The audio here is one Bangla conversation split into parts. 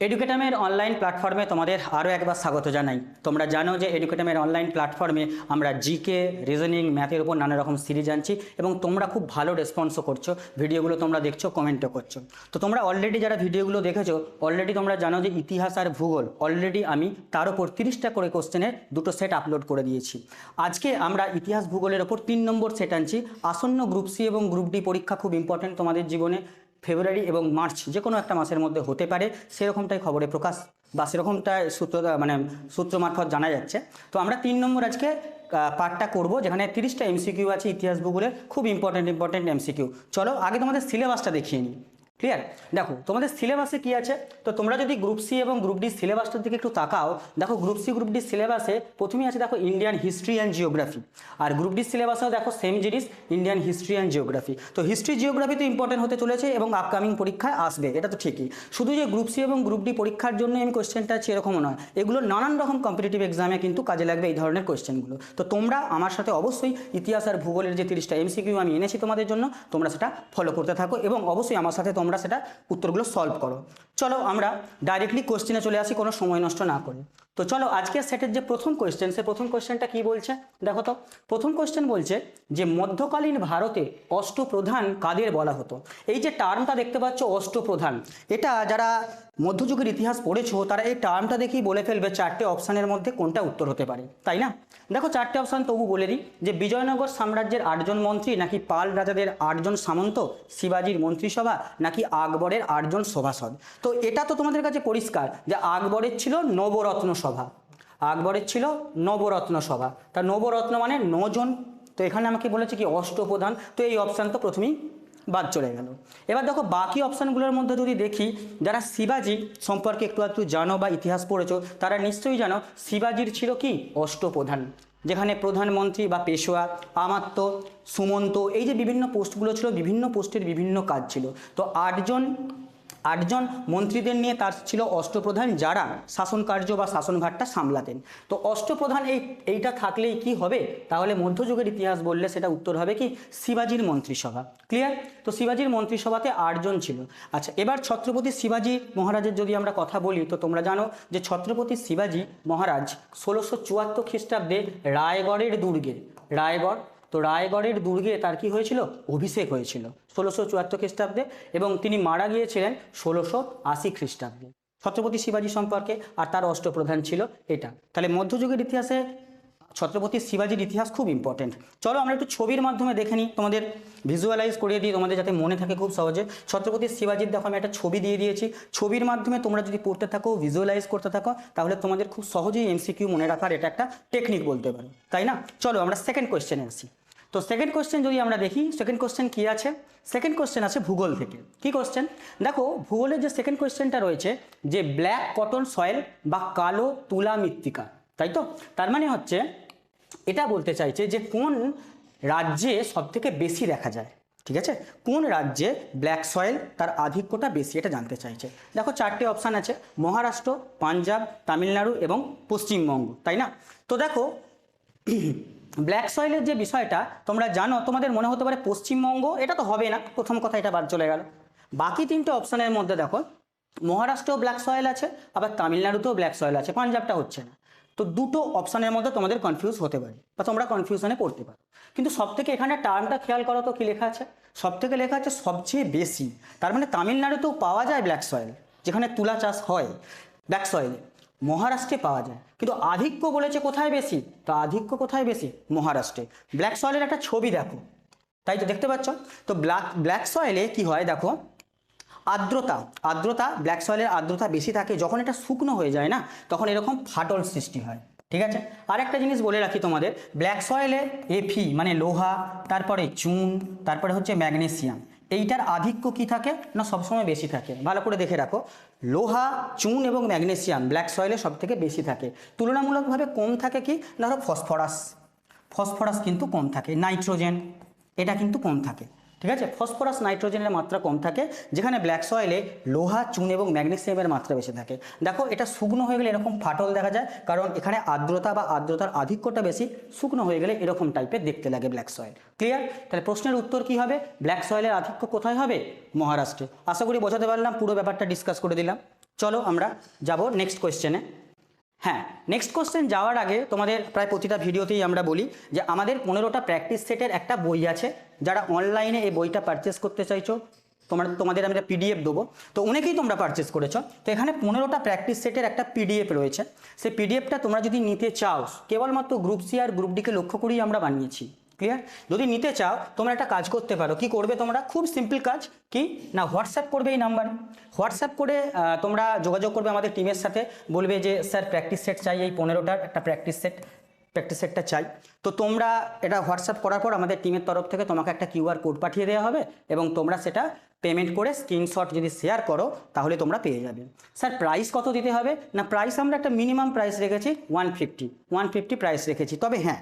এডুকেটামের অনলাইন প্ল্যাটফর্মে তোমাদের আরও একবার স্বাগত জানাই। তোমরা জানো যে এডুকেটামের অনলাইন প্ল্যাটফর্মে আমরা জিকে, রিজনিং, ম্যাথের উপর নানা রকম সিরিজ আনছি এবং তোমরা খুব ভালো রেসপন্সও করছো। ভিডিওগুলো তোমরা দেখছো, কমেন্টও করছো। তো তোমরা অলরেডি যারা ভিডিওগুলো দেখেছো, অলরেডি তোমরা জানো যে ইতিহাস আর ভূগোল অলরেডি আমি তার উপর 30টা করে কোশ্চেনের দুটো সেট আপলোড করে দিয়েছি। আজকে আমরা ইতিহাস ভূগোলের ওপর 3 নম্বর সেট আনছি। আসন্ন গ্রুপ সি এবং গ্রুপ ডি পরীক্ষা খুব ইম্পর্টেন্ট তোমাদের জীবনে। ফেব্রুয়ারি এবং মার্চ যে কোনো একটা মাসের মধ্যে হতে পারে, সেরকমটাই খবরে প্রকাশ বা সেরকমটাই সূত্র মারফত জানা যাচ্ছে। তো আমরা 3 নম্বর আজকে পার্টটা করব, যেখানে 30টা এমসিকিউ আছে ইতিহাস ভূগোলের, খুব ইম্পর্টেন্ট এমসিকিউ। চলো আগে তোমাদের সিলেবাসটা দেখিয়ে নিই। ক্লিয়ার? দেখো তোমাদের সিলেবাসে কি আছে। তো তোমরা যদি গ্রুপ সি এবং গ্রুপ ডি সিলেবাসটার দিকে একটু তাকাও, দেখো গ্রুপ সি গ্রুপ ডি সিলেবাসে প্রথমেই আছে দেখো ইন্ডিয়ান হিস্ট্রি অ্যান্ড জিওগ্রাফি, আর গ্রুপ ডি সিলেবাসেও দেখো সেম জিনিস, ইন্ডিয়ান হিস্ট্রি অ্যান্ড জিওগ্রাফি। তো হিস্ট্রি জিওগ্রাফি তো ইম্পর্টেন্ট হতে চলেছে এবং আপকামিং পরীক্ষায় আসবে, এটা তো ঠিকই। শুধু যে গ্রুপ সি এবং গ্রুপ ডি পরীক্ষার জন্য আমি কোশ্চেনটা আছে এরকমও নয়, এগুলো নানান রকম কম্পিটিটিভ এক্সামে কিন্তু কাজে লাগবে এই ধরনের কোশ্চেনগুলো। তো তোমরা আমার সাথে অবশ্যই ইতিহাস আর ভূগোলের যে 30টা এমসিকিউ আমি এনেছি তোমাদের জন্য, তোমরা সেটা ফলো করতে থাকো এবং অবশ্যই আমার সাথে তোমরা সেটা উত্তরগুলো সলভ করো। চলো আমরা ডাইরেক্টলি কোশ্চেনে চলে আসি, কোনো সময় নষ্ট না করে। তো চলো আজকের সেটের যে প্রথম কোশ্চেন, সে প্রথম কোশ্চেনটা কি বলছে দেখো তো। প্রথম কোশ্চেন বলছে যে মধ্যকালীন ভারতে অষ্টপ্রধান কাদের বলা হতো। এই যে টার্মটা দেখতে পাচ্ছ অষ্টপ্রধান, এটা যারা মধ্যযুগের ইতিহাস পড়েছো তারা এই টার্মটা দেখেই বলে ফেলবে 4টে অপশানের মধ্যে কোনটা উত্তর হতে পারে, তাই না? দেখো 4টে অপশান তবু বলে দিই, যে বিজয়নগর সাম্রাজ্যের 8 জন মন্ত্রী, নাকি পাল রাজাদের 8 জন সামন্ত, শিবাজির মন্ত্রিসভা, নাকি আকবরের 8 জন সভাসদ। তো এটা তো তোমাদের কাছে পরিষ্কার যে আকবরের ছিল নবরত্ন সভা, আকবরের ছিল নবরত্ন সভা। তা নবরত্ন মানে 9 জন। তো এখানে আমাকে বলেছে কি অষ্টপ্রধান, তো এই অপশান তো প্রথমেই বাদ চলে গেল। এবার দেখো বাকি অপশানগুলোর মধ্যে যদি দেখি, যারা শিবাজি সম্পর্কে একটু জানো বা ইতিহাস পড়েছো তারা নিশ্চয়ই জানো শিবাজির ছিল কি অষ্টপ্রধান, যেখানে প্রধানমন্ত্রী বা পেশোয়া, আমাত্য, সুমন্ত, এই যে বিভিন্ন পোস্টগুলো ছিল, বিভিন্ন পোস্টের বিভিন্ন কাজ ছিল। তো 8জন মন্ত্রীদের নিয়ে তার ছিল অষ্টপ্রধান, যারা শাসন কার্য বা শাসনভারটা সামলাতেন। তো অষ্টপ্রধান এইটা থাকলেই কি হবে, তাহলে মধ্যযুগের ইতিহাস বললে সেটা উত্তর হবে কি শিবাজির মন্ত্রিসভা। ক্লিয়ার? তো শিবাজির মন্ত্রিসভাতে 8 জন ছিল। আচ্ছা, এবার ছত্রপতি শিবাজি মহারাজের যদি আমরা কথা বলি, তো তোমরা জানো যে ছত্রপতি শিবাজি মহারাজ 1674 খ্রিস্টাব্দে রায়গড়ের দুর্গে, তো রায়গড়ের দুর্গে তার কি হয়েছিল, অভিষেক হয়েছিল 1674 খ্রিস্টাব্দে, এবং তিনি মারা গিয়েছিলেন 1680 খ্রিস্টাব্দে। ছত্রপতি শিবাজি সম্পর্কে আর তার অষ্টপ্রধান ছিল এটা। তাহলে মধ্যযুগের ইতিহাসে ছত্রপতি শিবাজির ইতিহাস খুব ইম্পর্টেন্ট। চলো আমরা একটু ছবির মাধ্যমে দেখে নিই, তোমাদের ভিজুয়ালাইজ করিয়ে দিই, তোমাদের যাতে মনে থাকে খুব সহজে। ছত্রপতি শিবাজির দেখো আমি একটা ছবি দিয়ে দিয়েছি, ছবির মাধ্যমে তোমরা যদি পড়তে থাকো, ভিজুয়ালাইজ করতে থাকো, তাহলে তোমাদের খুব সহজেই এমসিকিউ মনে রাখার এটা একটা টেকনিক বলতে পারো, তাই না? চলো আমরা সেকেন্ড কোয়েশ্চেনে আসি। তো সেকেন্ড কোশ্চেন যদি আমরা দেখি, সেকেন্ড কোশ্চেন কি আছে, সেকেন্ড কোশ্চেন আছে ভূগোল থেকে। কি কোশ্চেন দেখো, ভূগোলের যে সেকেন্ড কোশ্চেনটা রয়েছে, যে ব্ল্যাক কটন সয়েল বা কালো তুলা মৃত্তিকা, তাই তো? তার মানে হচ্ছে এটা বলতে চাইছে যে কোন রাজ্যে সবথেকে বেশি দেখা যায়, ঠিক আছে? কোন রাজ্যে ব্ল্যাক সয়েল তার আধিক্যটা বেশি, এটা জানতে চাইছে। দেখো 4টে অপশান আছে, মহারাষ্ট্র, পাঞ্জাব, তামিলনাড়ু এবং পশ্চিমবঙ্গ, তাই না? তো দেখো ব্ল্যাক সয়েলের যে বিষয়টা তোমরা জানো, তোমাদের মনে হতে পারে পশ্চিমবঙ্গ, এটা তো হবে না, প্রথম কথা এটা বাদ চলে গেল। বাকি 3টে অপশানের মধ্যে দেখো মহারাষ্ট্রেও ব্ল্যাক সয়েল আছে, আবার তামিলনাড়ুতেও ব্ল্যাক সয়েল আছে, পাঞ্জাবটা হচ্ছে না। তো দুটো অপশানের মধ্যে তোমাদের কনফিউজ হতে পারে বা তোমরা কনফিউশনে পড়তে পারো। কিন্তু সবথেকে এখানে টার্মটা খেয়াল করো তো কি লেখা আছে, সবথেকে লেখা আছে সবচেয়ে বেশি। তার মানে তামিলনাড়ুতেও পাওয়া যায় ব্ল্যাক সয়েল, যেখানে তুলা চাষ হয় ব্ল্যাক সয়েলে, মহারাষ্ট্রে পাওয়া যায়। কিন্তু আধিক্য বলেছে কোথায় বেশি, তো আধিক্য কোথায় বেশি, মহারাষ্ট্রে। ব্ল্যাক সয়েলের একটা ছবি দেখো, তাই তো দেখতে পাচ্ছ। তো ব্ল্যাক সয়েলে কি হয় দেখো, আর্দ্রতা ব্ল্যাক সয়েলের আর্দ্রতা বেশি থাকে, যখন এটা শুকনো হয়ে যায় না, তখন এরকম ফাটল সৃষ্টি হয়, ঠিক আছে? আর একটা জিনিস বলে রাখি তোমাদের, ব্ল্যাক সয়েলে এফি মানে লোহা, তারপরে চুন, তারপরে হচ্ছে ম্যাগনেসিয়াম, এইটার আধিক্য কি থাকে না, সবসময় বেশি থাকে। ভালো করে দেখে রাখো, লোহা, চুন এবং ম্যাগনেসিয়াম ব্ল্যাক সয়েলে সব থেকে বেশি থাকে। তুলনামূলকভাবে কম থাকে কি, ধরো ফসফরাস কিন্তু কম থাকে, নাইট্রোজেন এটা কিন্তু কম থাকে, ঠিক আছে? ফসফরাস নাইট্রোজেনের মাত্রা কম থাকে, যেখানে ব্ল্যাক সয়েলে লোহা, চুন এবং ম্যাগনেসিয়ামের মাত্রা বেশি থাকে। দেখো এটা শুকনো হয়ে গেলে এরকম ফাটল দেখা যায়, কারণ এখানে আর্দ্রতা বা আর্দ্রতার আধিক্যটা বেশি, শুকনো হয়ে গেলে এরকম টাইপের দেখতে লাগে ব্ল্যাক সয়েল। ক্লিয়ার? তাহলে প্রশ্নের উত্তর কি হবে, ব্ল্যাক সয়েলের আধিক্য কোথায় হবে, মহারাষ্ট্রে। আশা করি বোঝাতে পারলাম, পুরো ব্যাপারটা ডিসকাস করে দিলাম। চলো আমরা যাব নেক্সট কোয়েশ্চেনে। হ্যাঁ, নেক্সট কোশ্চেন যাওয়ার আগে তোমাদের প্রায় প্রতিটা ভিডিওতেই আমরা বলি যে আমাদের 15টা প্র্যাকটিস সেটের একটা বই আছে। যারা অনলাইনে এই বইটা পারচেস করতে চাইছো তোমাদের আমি একটা পিডিএফ দেবো, তো অনেকেই তোমরা পারচেস করেছো। তো এখানে 15টা প্র্যাকটিস সেটের একটা পিডিএফ রয়েছে। সেই পিডিএফটা তোমরা যদি নিতে চাও, কেবলমাত্র গ্রুপ সি আর গ্রুপ ডিকে লক্ষ্য করেই আমরা বানিয়েছি। ক্লিয়ার? যদি নিতে চাও তোমরা একটা কাজ করতে পারো। কি করবে তোমরা? খুব সিম্পল কাজ, কি না, হোয়াটসঅ্যাপ করবে এই নাম্বারে। হোয়াটসঅ্যাপ করে তোমরা যোগাযোগ করবে আমাদের টিমের সাথে, বলবে যে স্যার প্র্যাকটিস সেট চাই, এই 15টার একটা প্র্যাকটিস সেটটা চাই। তো তোমরা এটা হোয়াটসঅ্যাপ করার পর আমাদের টিমের তরফ থেকে তোমাকে একটা কিউআর কোড পাঠিয়ে দেওয়া হবে এবং তোমরা সেটা পেমেন্ট করে স্ক্রিনশট যদি শেয়ার করো তাহলে তোমরা পেয়ে যাবে। স্যার প্রাইস কত দিতে হবে? না, প্রাইস আমরা একটা মিনিমাম প্রাইস রেখেছি 150 প্রাইস রেখেছি। তবে হ্যাঁ,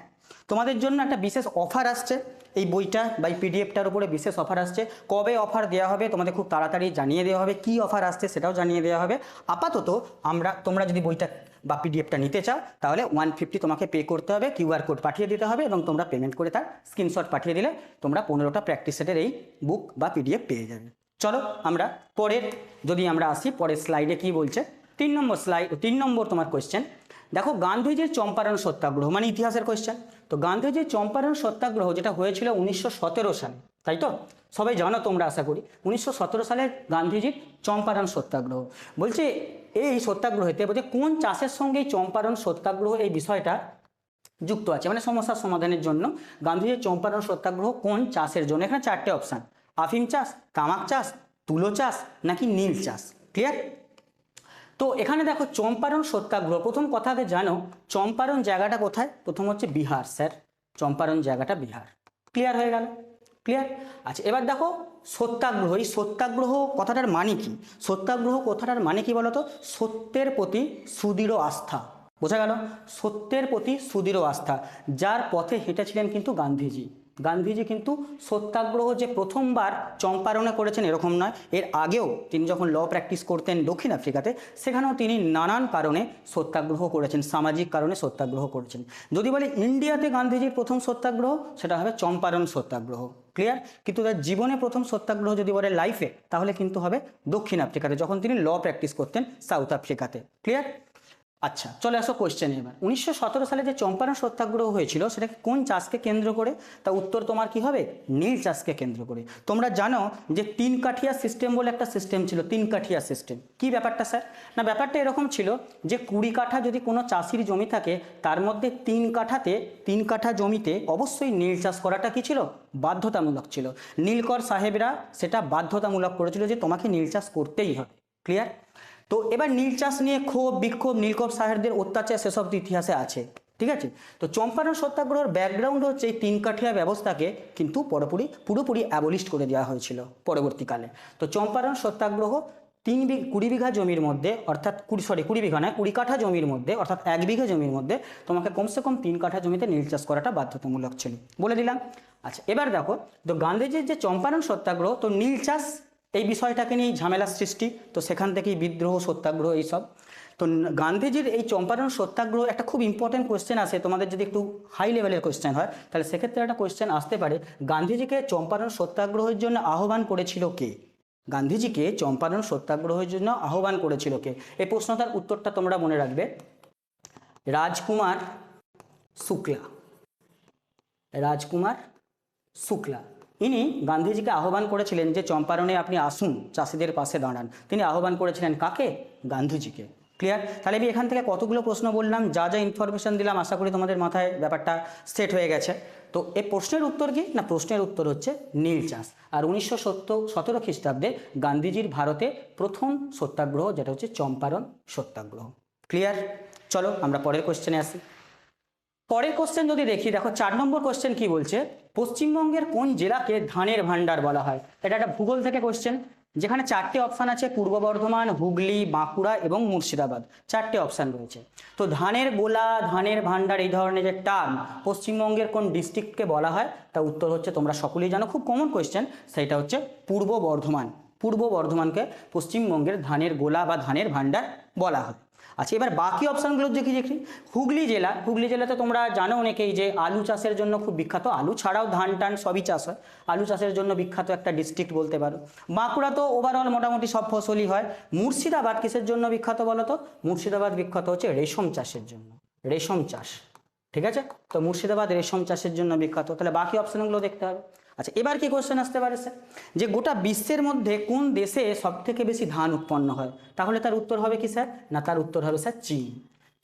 তোমাদের জন্য একটা বিশেষ অফার আসছে, এই বইটা বা পিডিএফটার উপরে বিশেষ অফার আসছে। কবে অফার দেওয়া হবে তোমাদের খুব তাড়াতাড়ি জানিয়ে দেওয়া হবে, কি অফার আসছে সেটাও জানিয়ে দেওয়া হবে। আপাতত তোমরা যদি বইটা বা পিডিএফটা নিতে চাও তাহলে 150 তোমাকে পে করতে হবে, কিউআর কোড পাঠিয়ে দিতে হবে এবং তোমরা পেমেন্ট করে তার স্ক্রিনশট পাঠিয়ে দিলে তোমরা 15টা প্র্যাকটিস সেটের এই বুক বা পিডিএফ পেয়ে যাবে। চলো আমরা আমরা আসি পরের স্লাইডে কি বলছে। 3 নম্বর তোমার কোয়েশ্চেন দেখো, গান্ধীজির চম্পারণ সত্যাগ্রহ, মানে ইতিহাসের কোয়েশ্চেন। তো গান্ধীজির চম্পারণ সত্যাগ্রহ যেটা হয়েছিল 1917 সালে, তাই তো সবাই জানো তোমরা আশা করি। 1917 সালে গান্ধীজির চম্পারণ সত্যাগ্রহ বলছে, এই সত্যাগ্রহতে বলছে কোন চাষের সঙ্গে এই চম্পারণ সত্যাগ্রহ এই বিষয়টা যুক্ত আছে, মানে সমস্যার সমাধানের জন্য গান্ধীজির চম্পারণ সত্যাগ্রহ কোন চাষের জন্য। এখানে 4টে অপশান: আফিম চাষ, তামাক চাষ, তুলো চাষ নাকি নীল চাষ। ক্লিয়ার? তো এখানে দেখো চম্পারণ সত্যাগ্রহ, প্রথম কথা আগে জানো চম্পারণ জায়গাটা কোথায়। প্রথম হচ্ছে বিহার স্যার, চম্পারণ জায়গাটা বিহার। ক্লিয়ার হয়ে গেল? ক্লিয়ার? আচ্ছা, এবার দেখো সত্যাগ্রহ, এই সত্যাগ্রহ কথাটার মানে কি? সত্যাগ্রহ কথাটার মানে কি বলতো? সত্যের প্রতি সুদৃঢ় আস্থা। বোঝা গেল? সত্যের প্রতি সুদৃঢ় আস্থা, যার পথে হেঁটেছিলেন কিন্তু গান্ধীজি। গান্ধীজি কিন্তু সত্যাগ্রহ যে প্রথমবার চম্পারণে করেছেন এরকম নয়, এর আগেও তিনি যখন ল প্র্যাকটিস করতেন দক্ষিণ আফ্রিকাতে, সেখানেও তিনি নানান কারণে সত্যাগ্রহ করেছেন, সামাজিক কারণে সত্যাগ্রহ করেছেন। যদি বলি ইন্ডিয়াতে গান্ধীজির প্রথম সত্যাগ্রহ, সেটা হবে চম্পারণ সত্যাগ্রহ। ক্লিয়ার? কিন্তু তার জীবনে প্রথম সত্যাগ্রহ যদি বলে লাইফে, তাহলে কিন্তু হবে দক্ষিণ আফ্রিকাতে, যখন তিনি ল প্র্যাকটিস করতেন সাউথ আফ্রিকাতে। ক্লিয়ার? আচ্ছা, চলে আসো কোয়েশ্চেনে এবার। 1917 সালে যে চম্পারণ সত্যাগ্রহ হয়েছিল সেটা কোন চাষকে কেন্দ্র করে? তা উত্তর তোমার কি হবে? নীল চাষকে কেন্দ্র করে। তোমরা জানো যে 3 কাঠিয়া সিস্টেম বলে একটা সিস্টেম ছিল, 3 কাঠিয়া সিস্টেম। কি ব্যাপারটা স্যার? না, ব্যাপারটা এরকম ছিল যে 20 কাঠা যদি কোনো চাষির জমি থাকে, তার মধ্যে 3 কাঠা জমিতে অবশ্যই নীল চাষ করাটা কি ছিল? বাধ্যতামূলক ছিল। নীলকর সাহেবরা সেটা বাধ্যতামূলক করেছিল যে তোমাকে নীল চাষ করতেই হবে। ক্লিয়ার? তো এবার নীল চাষ নিয়ে ক্ষোভ বিক্ষোভ, নীলকর সাহেবদের অত্যাচার, সেসব ইতিহাসে আছে। ঠিক আছে? তো চম্পারণ সত্যাগ্রহের ব্যাকগ্রাউন্ড হচ্ছে এই 3 কাঠিয়া ব্যবস্থাকে কিন্তু পুরোপুরি অ্যাবলিশ করে দেওয়া হয়েছিল পরবর্তীকালে। তো চম্পারণ সত্যাগ্রহ 20 বিঘা জমির মধ্যে, অর্থাৎ 20 বিঘা নয়, 20 কাঠা জমির মধ্যে, অর্থাৎ 1 বিঘা জমির মধ্যে তোমাকে কমসে কম 3 কাঠা জমিতে নীল চাষ করাটা বাধ্যতামূলক ছিল, বলে দিলাম। আচ্ছা, এবার দেখো তো গান্ধীজির যে চম্পারণ সত্যাগ্রহ, তো নীল চাষ এই বিষয়টাকে নিয়ে ঝামেলার সৃষ্টি, তো সেখান থেকেই বিদ্রোহ, সত্যাগ্রহ এইসব। তো গান্ধীজির এই চম্পারণ সত্যাগ্রহ একটা খুব ইম্পর্টেন্ট কোয়েশ্চেন আসে, তোমাদের যদি একটু হাই লেভেলের কোয়েশ্চেন হয় তাহলে সেক্ষেত্রে একটা কোয়েশ্চেন আসতে পারে, গান্ধীজিকে চম্পারণ সত্যাগ্রহের জন্য আহ্বান করেছিল কে? গান্ধীজিকে চম্পারণ সত্যাগ্রহের জন্য আহ্বান করেছিল কে? এই প্রশ্নটার উত্তরটা তোমরা মনে রাখবে, রাজকুমার শুক্লা। ইনি গান্ধীজিকে আহ্বান করেছিলেন যে চম্পারণে আপনি আসুন, চাষিদের পাশে দাঁড়ান। তিনি আহ্বান করেছিলেন কাকে? গান্ধীজিকে। ক্লিয়ার? তাহলে আমি এখান থেকে কতগুলো প্রশ্ন বললাম, যা ইনফরমেশন দিলাম, আশা করি তোমাদের মাথায় ব্যাপারটা সেট হয়ে গেছে। তো এই প্রশ্নের উত্তর কি না? প্রশ্নের উত্তর হচ্ছে নীল চাষ। আর 1917 খ্রিস্টাব্দে গান্ধীজির ভারতে প্রথম সত্যাগ্রহ, যেটা হচ্ছে চম্পারণ সত্যাগ্রহ। ক্লিয়ার? চলো আমরা পরের কোশ্চেনে আসি। পরের কোশ্চেন যদি দেখি, দেখো 4 নম্বর কোশ্চেন কি বলছে, পশ্চিমবঙ্গের কোন জেলাকে ধানের ভান্ডার বলা হয়? এটা একটা ভূগোল থেকে কোশ্চেন, যেখানে 4টে অপশান আছে, পূর্ব বর্ধমান, হুগলি, বাঁকুড়া এবং মুর্শিদাবাদ। 4টে অপশান রয়েছে। তো ধানের গোলা, ধানের ভান্ডার, এই ধরনের যে টার্ম পশ্চিমবঙ্গের কোন ডিস্ট্রিক্টকে বলা হয়? তা উত্তর হচ্ছে, তোমরা সকলেই জানো, খুব কমন কোশ্চেন, সেটা হচ্ছে পূর্ব বর্ধমান। পূর্ব বর্ধমানকে পশ্চিমবঙ্গের ধানের গোলা বা ধানের ভান্ডার বলা হয়। আচ্ছা, এবার বাকি অপশানগুলো দেখি দেখি। হুগলি জেলাতে তোমরা জানো অনেকেই যে আলু চাষের জন্য খুব বিখ্যাত, আলু ছাড়াও ধান টান সবই চাষ হয়, আলু চাষের জন্য বিখ্যাত একটা ডিস্ট্রিক্ট বলতে পারো। বাঁকুড়া তো ওভারঅল মোটামুটি সব ফসলই হয়। মুর্শিদাবাদ কিসের জন্য বিখ্যাত বলো তো? মুর্শিদাবাদ বিখ্যাত হচ্ছে রেশম চাষের জন্য, রেশম চাষ, ঠিক আছে? তো মুর্শিদাবাদ রেশম চাষের জন্য বিখ্যাত। তাহলে বাকি অপশানগুলো দেখতে হবে। আচ্ছা, এবার কি কোশ্চেন আসতে পারে স্যার, যে গোটা বিশ্বের মধ্যে কোন দেশে সব থেকে বেশি ধান উৎপন্ন হয়? তাহলে তার উত্তর হবে কি স্যার? না, তার উত্তর হবে স্যার চীন।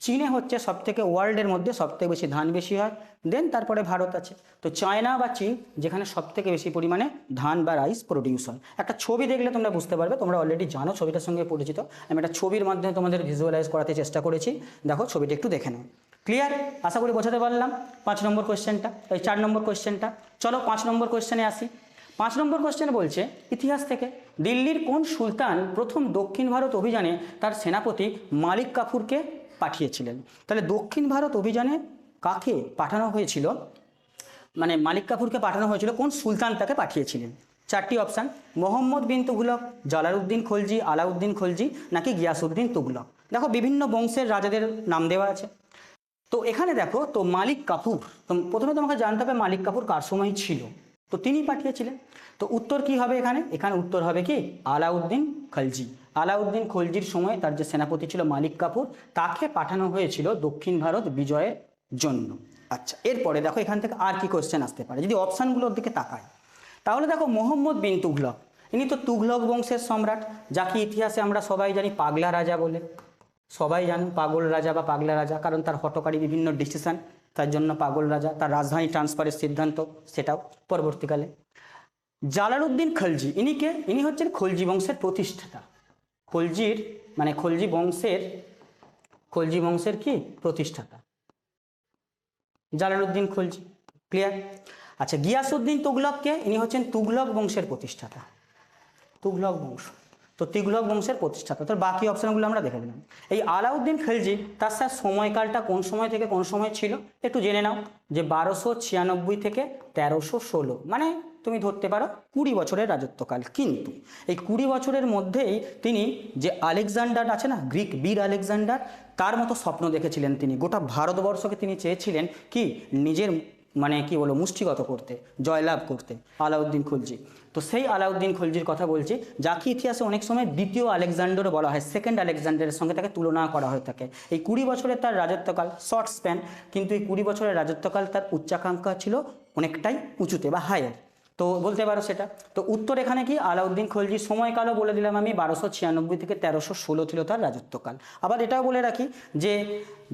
চীনে হচ্ছে সব থেকে ওয়ার্ল্ডের মধ্যে সব থেকে বেশি ধান বেশি হয়, দেন তারপরে ভারত আছে। তো চায়না বা চীন যেখানে সব থেকে বেশি পরিমাণে ধান বা রাইস প্রডিউস হয়। একটা ছবি দেখলে তোমরা বুঝতে পারবে, তোমরা অলরেডি জানো ছবিটার সঙ্গে পরিচিত। আমি একটা ছবির মাধ্যমে তোমাদের ভিজুয়ালাইজ করাতে চেষ্টা করেছি। দেখো ছবিটা একটু দেখে নাও। ক্লিয়ার? আশা করি বোঝাতে পারলাম 5 নম্বর কোয়েশ্চেনটা, এই 4 নম্বর কোয়েশ্চেনটা। চলো 5 নম্বর কোয়েশ্চেনে আসি। 5 নম্বর কোয়েশ্চেন বলছে ইতিহাস থেকে, দিল্লির কোন সুলতান প্রথম দক্ষিণ ভারত অভিযানে তার সেনাপতি মালিক কাফুরকে পাঠিয়েছিলেন? তাহলে দক্ষিণ ভারত অভিযানে কাকে পাঠানো হয়েছিল, মানে মালিক কাফুরকে পাঠানো হয়েছিল, কোন সুলতান তাকে পাঠিয়েছিলেন? 4টি অপশান, মোহাম্মদ বিন তুগলক, জালালউদ্দিন খলজি, আলাউদ্দিন খলজি, নাকি গিয়াসউদ্দিন তুগলক। দেখো বিভিন্ন বংশের রাজাদের নাম দেওয়া আছে। তো এখানে দেখো, তো মালিক কাফুর, তো প্রথমে তোমাকে জানতে হবে মালিক কাফুর কার সময় ছিল, তো তিনি পাঠিয়েছিলেন। তো উত্তর কি হবে এখানে? এখানে উত্তর হবে কি আলাউদ্দিন খলজি। আলাউদ্দিন খলজির সময় তার যে সেনাপতি ছিল মালিক কাফুর, তাকে পাঠানো হয়েছিল দক্ষিণ ভারত বিজয়ের জন্য। আচ্ছা, এরপরে দেখো এখান থেকে আর কি কোশ্চেন আসতে পারে যদি অপশানগুলোর দিকে তাকায়। তাহলে দেখো মোহাম্মদ বিন তুগলক, ইনি তো তুগলক বংশের সম্রাট, যাকে ইতিহাসে আমরা সবাই জানি পাগলা রাজা বলে। সবাই জানো পাগল রাজা বা পাগলা রাজা, কারণ তার হঠকারী বিভিন্ন ডিসিশন, তার জন্য পাগল রাজা। তার রাজধানী ট্রান্সফারের সিদ্ধান্ত, সেটাও পরবর্তীকালে। জালালউদ্দিন খলজি, ইনি হচ্ছেন খলজি বংশের প্রতিষ্ঠাতা। খলজির মানে খলজি বংশের কি প্রতিষ্ঠাতা জালালউদ্দিন খলজি। ক্লিয়ার? আচ্ছা, গিয়াসউদ্দিন তুগলককে, ইনি হচ্ছেন তুগলক বংশের প্রতিষ্ঠাতা, তুগলক বংশ। তো তুগলক বংশের প্রতিষ্ঠাতা। তো বাকি অপশানগুলো আমরা দেখে দিলাম। এই আলাউদ্দিন খলজি, তার স্যার সময়কালটা কোন সময় থেকে কোন সময় ছিল একটু জেনে নাও, যে 1296 থেকে 1316, মানে তুমি ধরতে পারো 20 বছরের রাজত্বকাল। কিন্তু এই 20 বছরের মধ্যেই তিনি যে আলেকজান্ডার আছে না, গ্রিক বীর আলেকজান্ডার, তার মতো স্বপ্ন দেখেছিলেন তিনি। গোটা ভারতবর্ষকে তিনি চেয়েছিলেন কি নিজের মানে কি বলো মুষ্টিগত করতে, জয়লাভ করতে, আলাউদ্দিন খলজি। তো সেই আলাউদ্দিন খলজির কথা বলছি, যাকে ইতিহাসে অনেক সময় দ্বিতীয় আলেকজান্ডারও বলা হয়, সেকেন্ড আলেকজান্ডারের সঙ্গে তাকে তুলনা করা হয়ে থাকে। এই 20 বছরের তার রাজত্বকাল, শর্ট স্প্যান, কিন্তু এই 20 বছরের রাজত্বকাল তার উচ্চাকাঙ্ক্ষা ছিল অনেকটাই উঁচুতে বা হায়ার, তো বলতে পারো সেটা। তো উত্তর এখানে কি আলাউদ্দিন খলজির সময়কালও বলে দিলাম আমি, 1296 থেকে 1316 ছিল তার রাজত্বকাল। আবার এটাও বলে রাখি যে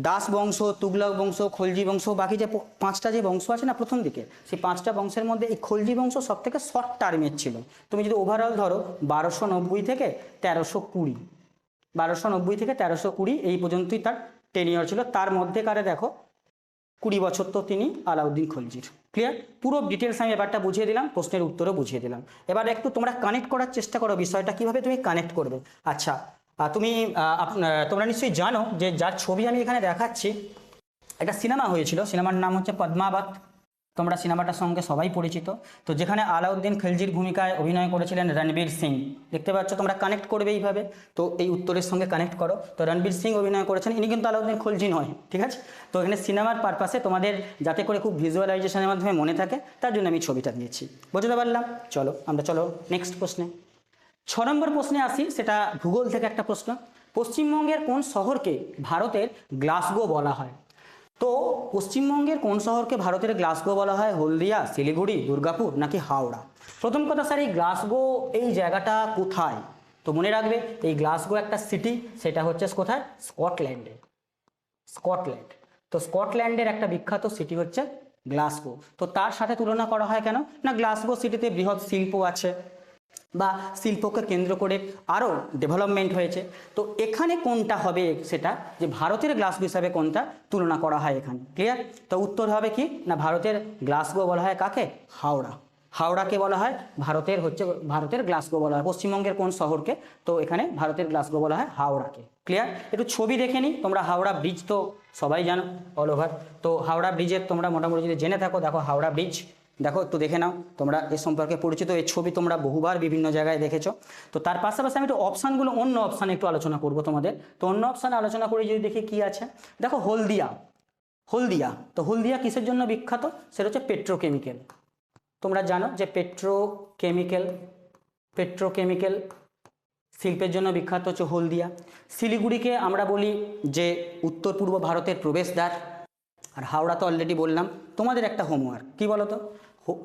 দাস বংশ, তুগলক বংশ, খলজি বংশ, বাকি যে 5টা যে বংশ আছে না প্রথম দিকে, সেই 5টা বংশের মধ্যে এই খলজি বংশ সব থেকে শর্ট টার্মের ছিল। তুমি যদি ওভারঅল ধরো 1290 থেকে 1320, 1290 থেকে 1320 এই পর্যন্তই তার টেনিয়র ছিল। তার মধ্যেকারে দেখো 20 বছর তো তিনি আলাউদ্দিন খলজির। ক্লিয়ার? পুরো ডিটেলস আমি ব্যাপারটা বুঝিয়ে দিলাম, প্রশ্নের উত্তরও বুঝিয়ে দিলাম। এবার একটু তোমরা কানেক্ট করার চেষ্টা করো বিষয়টা, কিভাবে তুমি কানেক্ট করবে। আচ্ছা, তোমরা নিশ্চয়ই জানো যে যার ছবি আমি এখানে দেখাচ্ছি, একটা সিনেমা হয়েছিল, সিনেমার নাম হচ্ছে পদ্মাবত। তোমরা সিনেমাটার সঙ্গে সবাই পরিচিত। তো যেখানে আলাউদ্দিন খলজির ভূমিকায় অভিনয় করেছিলেন রণবীর সিং, দেখতে পাচ্ছ, তোমরা কানেক্ট করবে এইভাবে। তো এই উত্তরের সঙ্গে কানেক্ট করো। তো রণবীর সিং অভিনয় করেছেন, ইনি কিন্তু আলাউদ্দিন খলজি নয়, ঠিক আছে? তো এখানে সিনেমার পারপাসে তোমাদের যাতে করে খুব ভিজুয়ালাইজেশনের মাধ্যমে মনে থাকে, তার জন্য আমি ছবিটা দিয়েছি। বুঝতে পারলাম? চলো নেক্সট প্রশ্নে। 6 নম্বর প্রশ্নে আসি, সেটা ভূগোল থেকে একটা প্রশ্ন। পশ্চিমবঙ্গের কোন শহরকে ভারতের গ্লাসগো বলা হয়? তো পশ্চিমবঙ্গের কোন শহরকে ভারতের গ্লাসগো বলা হয়? হলদিয়া, শিলিগুড়ি, দুর্গাপুর, নাকি হাওড়া? প্রথম কথা স্যার, এই গ্লাসগো এই জায়গাটা কোথায়? তো মনে রাখবে, এই গ্লাসগো একটা সিটি, সেটা হচ্ছে কোথায়? স্কটল্যান্ডে। তো স্কটল্যান্ডের একটা বিখ্যাত সিটি হচ্ছে গ্লাসগো। তো তার সাথে তুলনা করা হয় কেন না, গ্লাসগো সিটিতে বৃহৎ শিল্প আছে বা শিল্পকে কেন্দ্র করে আরও ডেভেলপমেন্ট হয়েছে। তো এখানে কোনটা হবে সেটা, যে ভারতের গ্লাসগো হিসাবে কোনটা তুলনা করা হয় এখানে? ক্লিয়ার? তো উত্তর হবে কি না, ভারতের গ্লাসগো বলা হয় কাকে? হাওড়া। হাওড়াকে বলা হয় ভারতের গ্লাসগো বলা হয়। পশ্চিমবঙ্গের কোন শহরকে? তো এখানে ভারতের গ্লাসগো বলা হয় হাওড়াকে। ক্লিয়ার? একটু ছবি দেখে নিই। তোমরা হাওড়া ব্রিজ তো সবাই জানো অল ওভার। তো হাওড়া ব্রিজের তোমরা মোটামুটি যদি জেনে থাকো, দেখো হাওড়া ব্রিজ দেখো একটু দেখে নাও, তোমরা এ সম্পর্কে পরিচিত, এই ছবি তোমরা বহুবার বিভিন্ন জায়গায় দেখেছো। তো তার পাশাপাশি আমি একটু অপশানগুলো, অন্য অপশানে একটু আলোচনা করব তোমাদের। তো অন্য অপশানে আলোচনা করে যদি দেখি কি আছে, দেখো হলদিয়া। হলদিয়া, তো হলদিয়া কিসের জন্য বিখ্যাত? সেটা হচ্ছে পেট্রোকেমিক্যাল। তোমরা জানো যে পেট্রোকেমিক্যাল শিল্পের জন্য বিখ্যাত হচ্ছে হলদিয়া। শিলিগুড়িকে আমরা বলি যে উত্তর পূর্ব ভারতের প্রবেশদ্বার। আর হাওড়া তো অলরেডি বললাম। তোমাদের একটা হোমওয়ার্ক, কি বলো তো?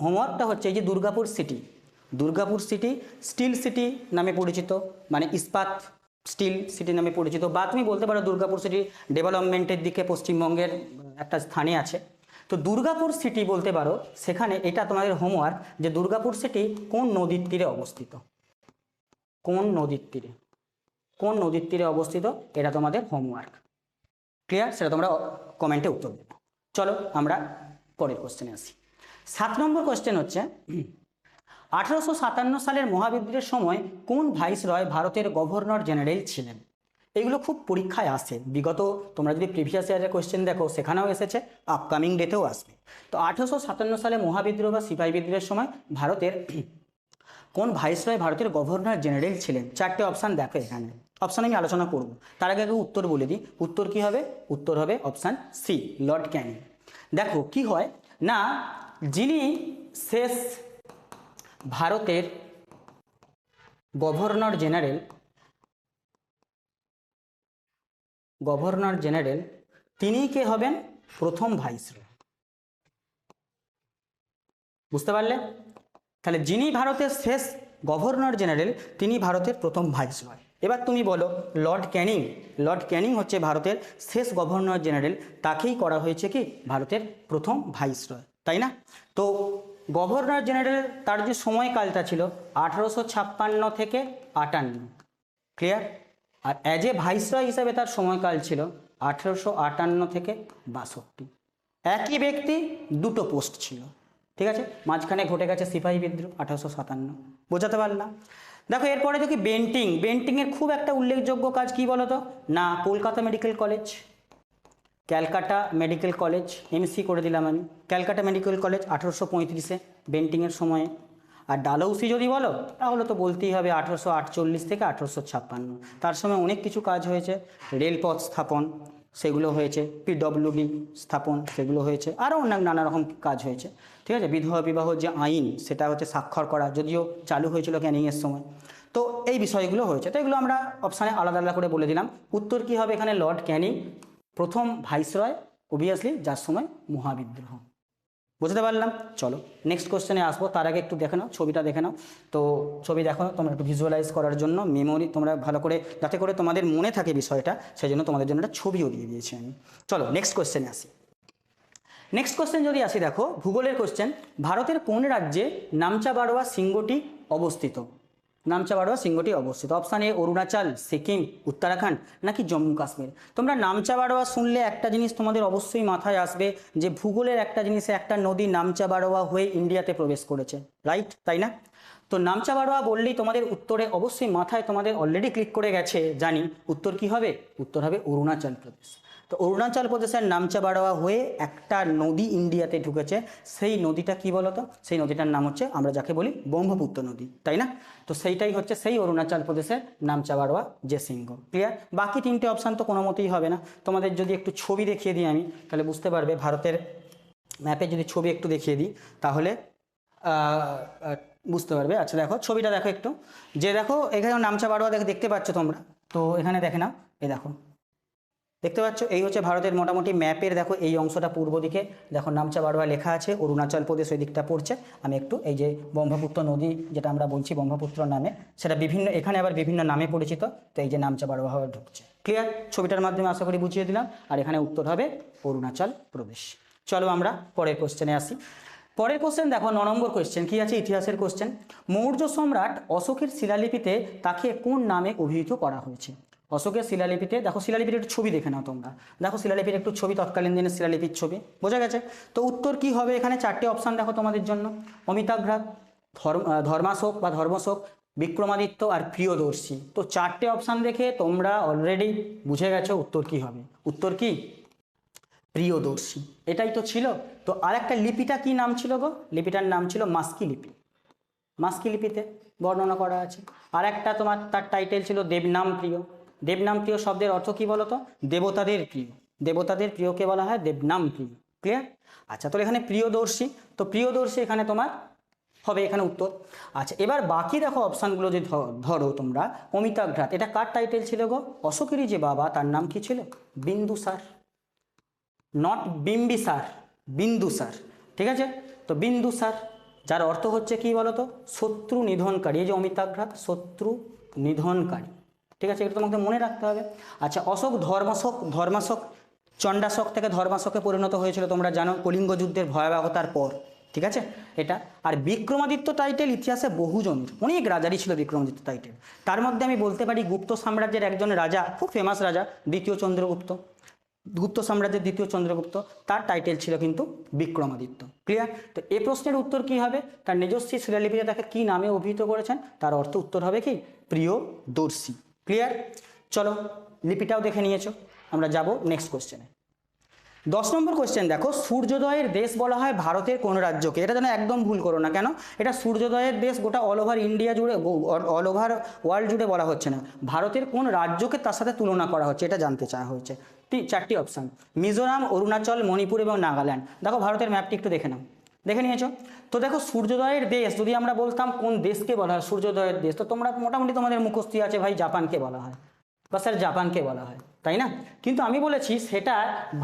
হোমওয়ার্কটা হচ্ছে এই যে Durgapur city, Durgapur city still city নামে পরিচিত, মানে ইস্পাত স্টিল সিটি নামে পরিচিত, বা তুমি বলতে পারো দুর্গাপুর সিটি ডেভেলপমেন্টের দিকে পশ্চিমবঙ্গের একটা স্থানে আছে। তো দুর্গাপুর সিটি বলতে পারো, সেখানে এটা তোমাদের হোমওয়ার্ক যে দুর্গাপুর সিটি কোন নদীর তীরে অবস্থিত, কোন নদীর তীরে, কোন নদীর তীরে অবস্থিত, এটা তোমাদের হোমওয়ার্ক। ক্লিয়ার? সেটা তোমরা কমেন্টে উত্তর দেবে। চলো আমরা পরের কোশ্চেনে আসি। 7 নম্বর কোশ্চেন হচ্ছে 1857 সালের মহাবিদ্রোহের সময় কোন ভাইসরয় ভারতের গভর্নর জেনারেল ছিলেন? এগুলো খুব পরীক্ষায় আসে, বিগত তোমরা যদি প্রিভিয়াস ইয়ারের কোশ্চেন দেখো সেখানেও এসেছে, আপকামিং ডেতেও আসবে। তো 1857 সালে মহাবিদ্রোহ বা সিপাহী বিদ্রোহের সময় ভারতের কোন ভাইসরয় ভারতের গভর্নর জেনারেল ছিলেন? 4টে অপশান দেখো এখানে, অপশান আমি আলোচনা করব, তার আগে উত্তর বলে দিই। উত্তর কি হবে? উত্তর হবে অপশান সি, লর্ড ক্যানিং। দেখো কি হয় না, যিনি শেষ ভারতের গভর্নর জেনারেল তিনি কে হবেন? প্রথম ভাইসরয়। বুঝতে পারলে? তাহলে যিনি ভারতের শেষ গভর্নর জেনারেল তিনি ভারতের প্রথম ভাইসরয়। এবার তুমি বলো লর্ড ক্যানিং হচ্ছে ভারতের শেষ গভর্নর জেনারেল, তাকেই করা হয়েছে কি ভারতের প্রথম ভাইসরয়, তাই না? তো গভর্নর জেনারেল তার যে সময়কালটা ছিল 1856 থেকে 58, ক্লিয়ার? আর অ্যাজ এ ভাইসরয় হিসাবে তার সময়কাল ছিল 1858 থেকে 62। একই ব্যক্তি দুটো পোস্ট ছিল, ঠিক আছে? মাঝখানে ঘটে গেছে সিপাহী বিদ্রোহ 1857, বোঝাতে পারলাম? দেখো এরপরে দেখি বেন্টিংয়ের খুব একটা উল্লেখযোগ্য কাজ কি বলতো না, Kolkata medical college, Calcutta medical college, MC করে দিলাম আমি, ক্যালকাটা মেডিকেল কলেজ 1835-এ বেন্টিংয়ের সময়ে। আর ডালহৌসি যদি বলো তাহলে তো বলতেই হবে 1848 থেকে 1856, তার সময় অনেক কিছু কাজ হয়েছে, রেলপথ স্থাপন সেগুলো হয়েছে, পিডব্লিউডি স্থাপন সেগুলো হয়েছে, আরও অনেক নানা রকম কাজ হয়েছে, ঠিক আছে? বিধবা বিবাহ যে আইন সেটা হচ্ছে স্বাক্ষর করা, যদিও চালু হয়েছিল ক্যানিংয়ের সময়। তো এই বিষয়গুলো হয়েছে, তো এগুলো আমরা অপশানে আলাদা আলাদা করে বলে দিলাম। উত্তর কি হবে এখানে? লর্ড ক্যানিং, প্রথম ভাইসরয়, অবভিয়াসলি যার সময় মহাবিদ্রোহ। বুঝতে পারলাম? চলো নেক্সট কোশ্চেনে আসবো, তার আগে একটু দেখে নাও ছবিটা, দেখে নাও। তো ছবি দেখো তোমরা একটু ভিজুয়ালাইজ করার জন্য, মেমোরি তোমরা ভালো করে যাতে করে তোমাদের মনে থাকে বিষয়টা, সেই জন্য তোমাদের জন্য একটা ছবিও দিয়ে দিয়েছি আমি। চলো নেক্সট কোশ্চেনে আসি। নেক্সট কোশ্চেন যদি আসি, দেখো ভূগোলের কোশ্চেন, ভারতের কোন রাজ্যে নামচা বারোয়া শৃঙ্গটি অবস্থিত? নামচা বারোয়া শৃঙ্গটি অবস্থিত। অপশান এ অরুণাচল, সিকিম, উত্তরাখণ্ড নাকি জম্মু কাশ্মীর। তোমরা নামচা বারোয়া শুনলে একটা জিনিস তোমাদের অবশ্যই মাথায় আসবে যে ভূগোলের একটা জিনিসে একটা নদী নামচা বারোয়া হয়ে ইন্ডিয়াতে প্রবেশ করেছে, রাইট? তাই না? তো নামচা বারোয়া বললেই তোমাদের উত্তরে অবশ্যই মাথায় তোমাদের অলরেডি ক্লিক করে গেছে জানি, উত্তর কি হবে? উত্তর হবে অরুণাচল প্রদেশ। তো অরুণাচল প্রদেশের নামচা বারোয়া হয়ে একটা নদী ইন্ডিয়াতে ঢুকেছে, সেই নদীটা কি বলতো? সেই নদীটার নাম হচ্ছে, আমরা যাকে বলি ব্রহ্মপুত্র নদী, তাই না? তো সেইটাই হচ্ছে সেই অরুণাচল প্রদেশের নামচা বারোয়া যে শৃঙ্গ। ক্লিয়ার? বাকি 3টে অপশান তো কোনো মতেই হবে না। তোমাদের যদি একটু ছবি দেখিয়ে দিই আমি, তাহলে বুঝতে পারবে, ভারতের ম্যাপে যদি ছবি একটু দেখিয়ে দিই তাহলে বুঝতে পারবে। আচ্ছা দেখো ছবিটা দেখো একটু, যে দেখো এখানে নামচা বারোয়া দেখতে পাচ্ছ তোমরা, তো এখানে দেখে নাও, এই দেখো দেখতে পাচ্ছ, এই হচ্ছে ভারতের মোটামুটি ম্যাপের, দেখো এই অংশটা পূর্ব দিকে দেখো নামচা বারোয়া লেখা আছে, অরুণাচল প্রদেশ ওই দিকটা পড়ছে। আমি একটু এই যে ব্রহ্মপুত্র নদী যেটা আমরা বলছি ব্রহ্মপুত্র নামে, সেটা বিভিন্ন এখানে আবার বিভিন্ন নামে পরিচিত। তো এই যে নামচা বারোয়া হওয়া ঢুকছে। ক্লিয়ার? ছবিটার মাধ্যমে আশা করি বুঝিয়ে দিলাম। আর এখানে উত্তর হবে অরুণাচল প্রদেশ। চলো আমরা পরের কোশ্চেনে আসি। পরের কোশ্চেন দেখো 9 নম্বর কোশ্চেন কি আছে? ইতিহাসের কোশ্চেন। মৌর্য সম্রাট অশোকের শিলালিপিতে তাকে কোন নামে অভিহিত করা হয়েছে? অশোকের শিলালিপিতে, দেখো শিলালিপির একটু ছবি দেখে নাও তোমরা, দেখো শিলালিপির একটু ছবি, তৎকালীন দিনের শিলালিপির ছবি, বোঝা গেছে? তো উত্তর কি হবে এখানে? 4টে অপশান দেখো তোমাদের জন্য, অমিতাভ্রাত, ধর্মাশোক বা ধর্মশোক, বিক্রমাদিত্য আর প্রিয়দর্শী। তো 4টে অপশান দেখে তোমরা অলরেডি বুঝে গেছো উত্তর কি হবে। উত্তর কি? প্রিয়দর্শী, এটাই তো ছিল। তো আরেকটা লিপিটা কি নাম ছিল গো? লিপিটার নাম ছিল মাস্কি লিপি। মাস্কি লিপিতে বর্ণনা করা আছে। আর একটা তোমার তার টাইটেল ছিল দেবনাম প্রিয়। দেবনাম প্রিয় শব্দের অর্থ কি বলো তো? দেবতাদের প্রিয়। দেবতাদের প্রিয়কে বলা হয় দেবনাম প্রিয়। ক্লিয়ার? আচ্ছা, তো এখানে প্রিয়দর্শী, তো প্রিয়দর্শী এখানে তোমার হবে এখানে উত্তর। আচ্ছা, এবার বাকি দেখো অপশানগুলো যদি ধরো তোমরা, অমিতাঘ্রাত এটা কার টাইটেল ছিল গো? অশোকেরই যে বাবা তার নাম কি ছিল? বিন্দুসার। নট বিম্বিসার, বিন্দুসার। ঠিক আছে, তো বিন্দুসার, যার অর্থ হচ্ছে কি বলতো? শত্রু নিধনকারী। এই যে অমিতাঘ্রাত, শত্রু নিধনকারী। ঠিক আছে, এটা তোমাকে মনে রাখতে হবে। আচ্ছা, অশোক ধর্মাশোক চণ্ডাশোক থেকে ধর্মাশোকে পরিণত হয়েছিল তোমরা জানো, কলিঙ্গ যুদ্ধের ভয়াবহতার পর। ঠিক আছে এটা। আর বিক্রমাদিত্য টাইটেল ইতিহাসে বহুজনের, অনেক রাজারই ছিল বিক্রমাদিত্য টাইটেল। তার মধ্যে আমি বলতে পারি গুপ্ত সাম্রাজ্যের একজন রাজা, খুব ফেমাস রাজা, দ্বিতীয় চন্দ্রগুপ্ত। গুপ্ত সাম্রাজ্যের দ্বিতীয় চন্দ্রগুপ্ত, তার টাইটেল ছিল কিন্তু বিক্রমাদিত্য। ক্লিয়ার? তো এই প্রশ্নের উত্তর কি হবে? তার নিজস্বী শিলালিপিতে তাকে কি নামে অভিহিত করেছেন? তার অর্থ উত্তর হবে কি? প্রিয়দর্শী। ক্লিয়ার? চলো, লিপিটাও দেখে নিয়েছো, আমরা যাব নেক্সট কোশ্চেনে। 10 নম্বর কোশ্চেন দেখো, সূর্যোদয়ের দেশ বলা হয় ভারতের কোন রাজ্যকে? এটা যেন একদম ভুল করো না, কেন? এটা সূর্যোদয়ের দেশ গোটা অল ওভার ইন্ডিয়া জুড়ে, অল ওভার ওয়ার্ল্ড জুড়ে বলা হচ্ছে না, ভারতের কোন রাজ্যকে তার সাথে তুলনা করা হচ্ছে এটা জানতে চাওয়া হয়েছে। 4টি অপশান, মিজোরাম, অরুণাচল, মণিপুর এবং নাগাল্যান্ড। দেখো ভারতের ম্যাপটি একটু দেখে নাও, দেখে নিয়েছো তো? দেখো সূর্যোদয়ের দেশ যদি আমরা বলতাম কোন দেশকে বলা হয় সূর্যোদয়ের দেশ, তো তোমরা মোটামুটি তোমাদের মুখস্থি আছে ভাই, জাপানকে বলা হয়, বা স্যার জাপানকে বলা হয়, তাই না? কিন্তু আমি বলেছি সেটা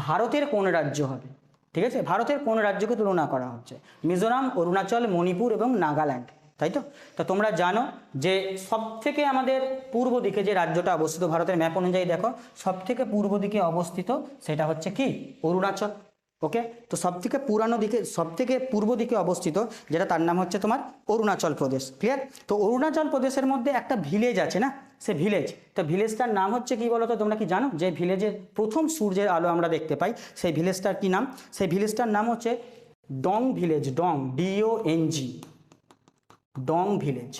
ভারতের কোন রাজ্য হবে। ঠিক আছে, ভারতের কোন রাজ্যকে তুলনা করা হচ্ছে? মিজোরাম, অরুণাচল, মণিপুর এবং নাগাল্যান্ড, তাই তো? তা তোমরা জানো যে সবথেকে আমাদের পূর্ব দিকে যে রাজ্যটা অবস্থিত, ভারতের ম্যাপ অনুযায়ী দেখো সবথেকে পূর্ব দিকে অবস্থিত সেটা হচ্ছে কি? অরুণাচল। ওকে, তো সবথেকে সবথেকে পূর্ব দিকে অবস্থিত যেটা, তার নাম হচ্ছে তোমার অরুণাচল প্রদেশ। ক্লিয়ার? তো অরুণাচল প্রদেশের মধ্যে একটা ভিলেজ আছে না, সে ভিলেজ, তো ভিলেজটার নাম হচ্ছে কি বলো তো? তোমরা কি জানো যে ভিলেজের প্রথম সূর্যের আলো আমরা দেখতে পাই, সেই ভিলেজটার কি নাম? সেই ভিলেজটার নাম হচ্ছে Dong village. Dong, DONG, Dong village.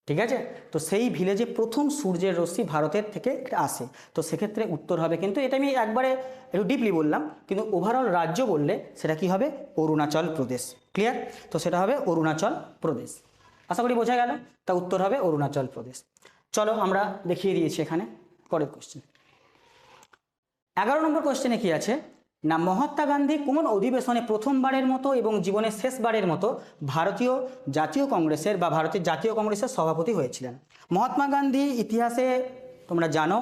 ঠিক আছে, তো সেই ভিলেজে প্রথম সূর্যের রশ্মি ভারতের থেকে আসে। তো সেক্ষেত্রে উত্তর হবে কিন্তু, এটা আমি একবারে একটু ডিপলি বললাম, কিন্তু ওভারঅল রাজ্য বললে সেটা কি হবে? অরুণাচল প্রদেশ। ক্লিয়ার? তো সেটা হবে অরুণাচল প্রদেশ। আশা করি বোঝা গেল, তা উত্তর হবে অরুণাচল প্রদেশ। চলো আমরা দেখিয়ে দিয়েছি এখানে পরের কোশ্চেন। 11 নম্বর কোশ্চেনে কি আছে না, মহাত্মা গান্ধী কোন অধিবেশনে প্রথমবারের মতো এবং জীবনের শেষবারের মতো ভারতীয় জাতীয় কংগ্রেসের বা ভারতের জাতীয় কংগ্রেসের সভাপতি হয়েছিলেন? মহাত্মা গান্ধী ইতিহাসে তোমরা জানো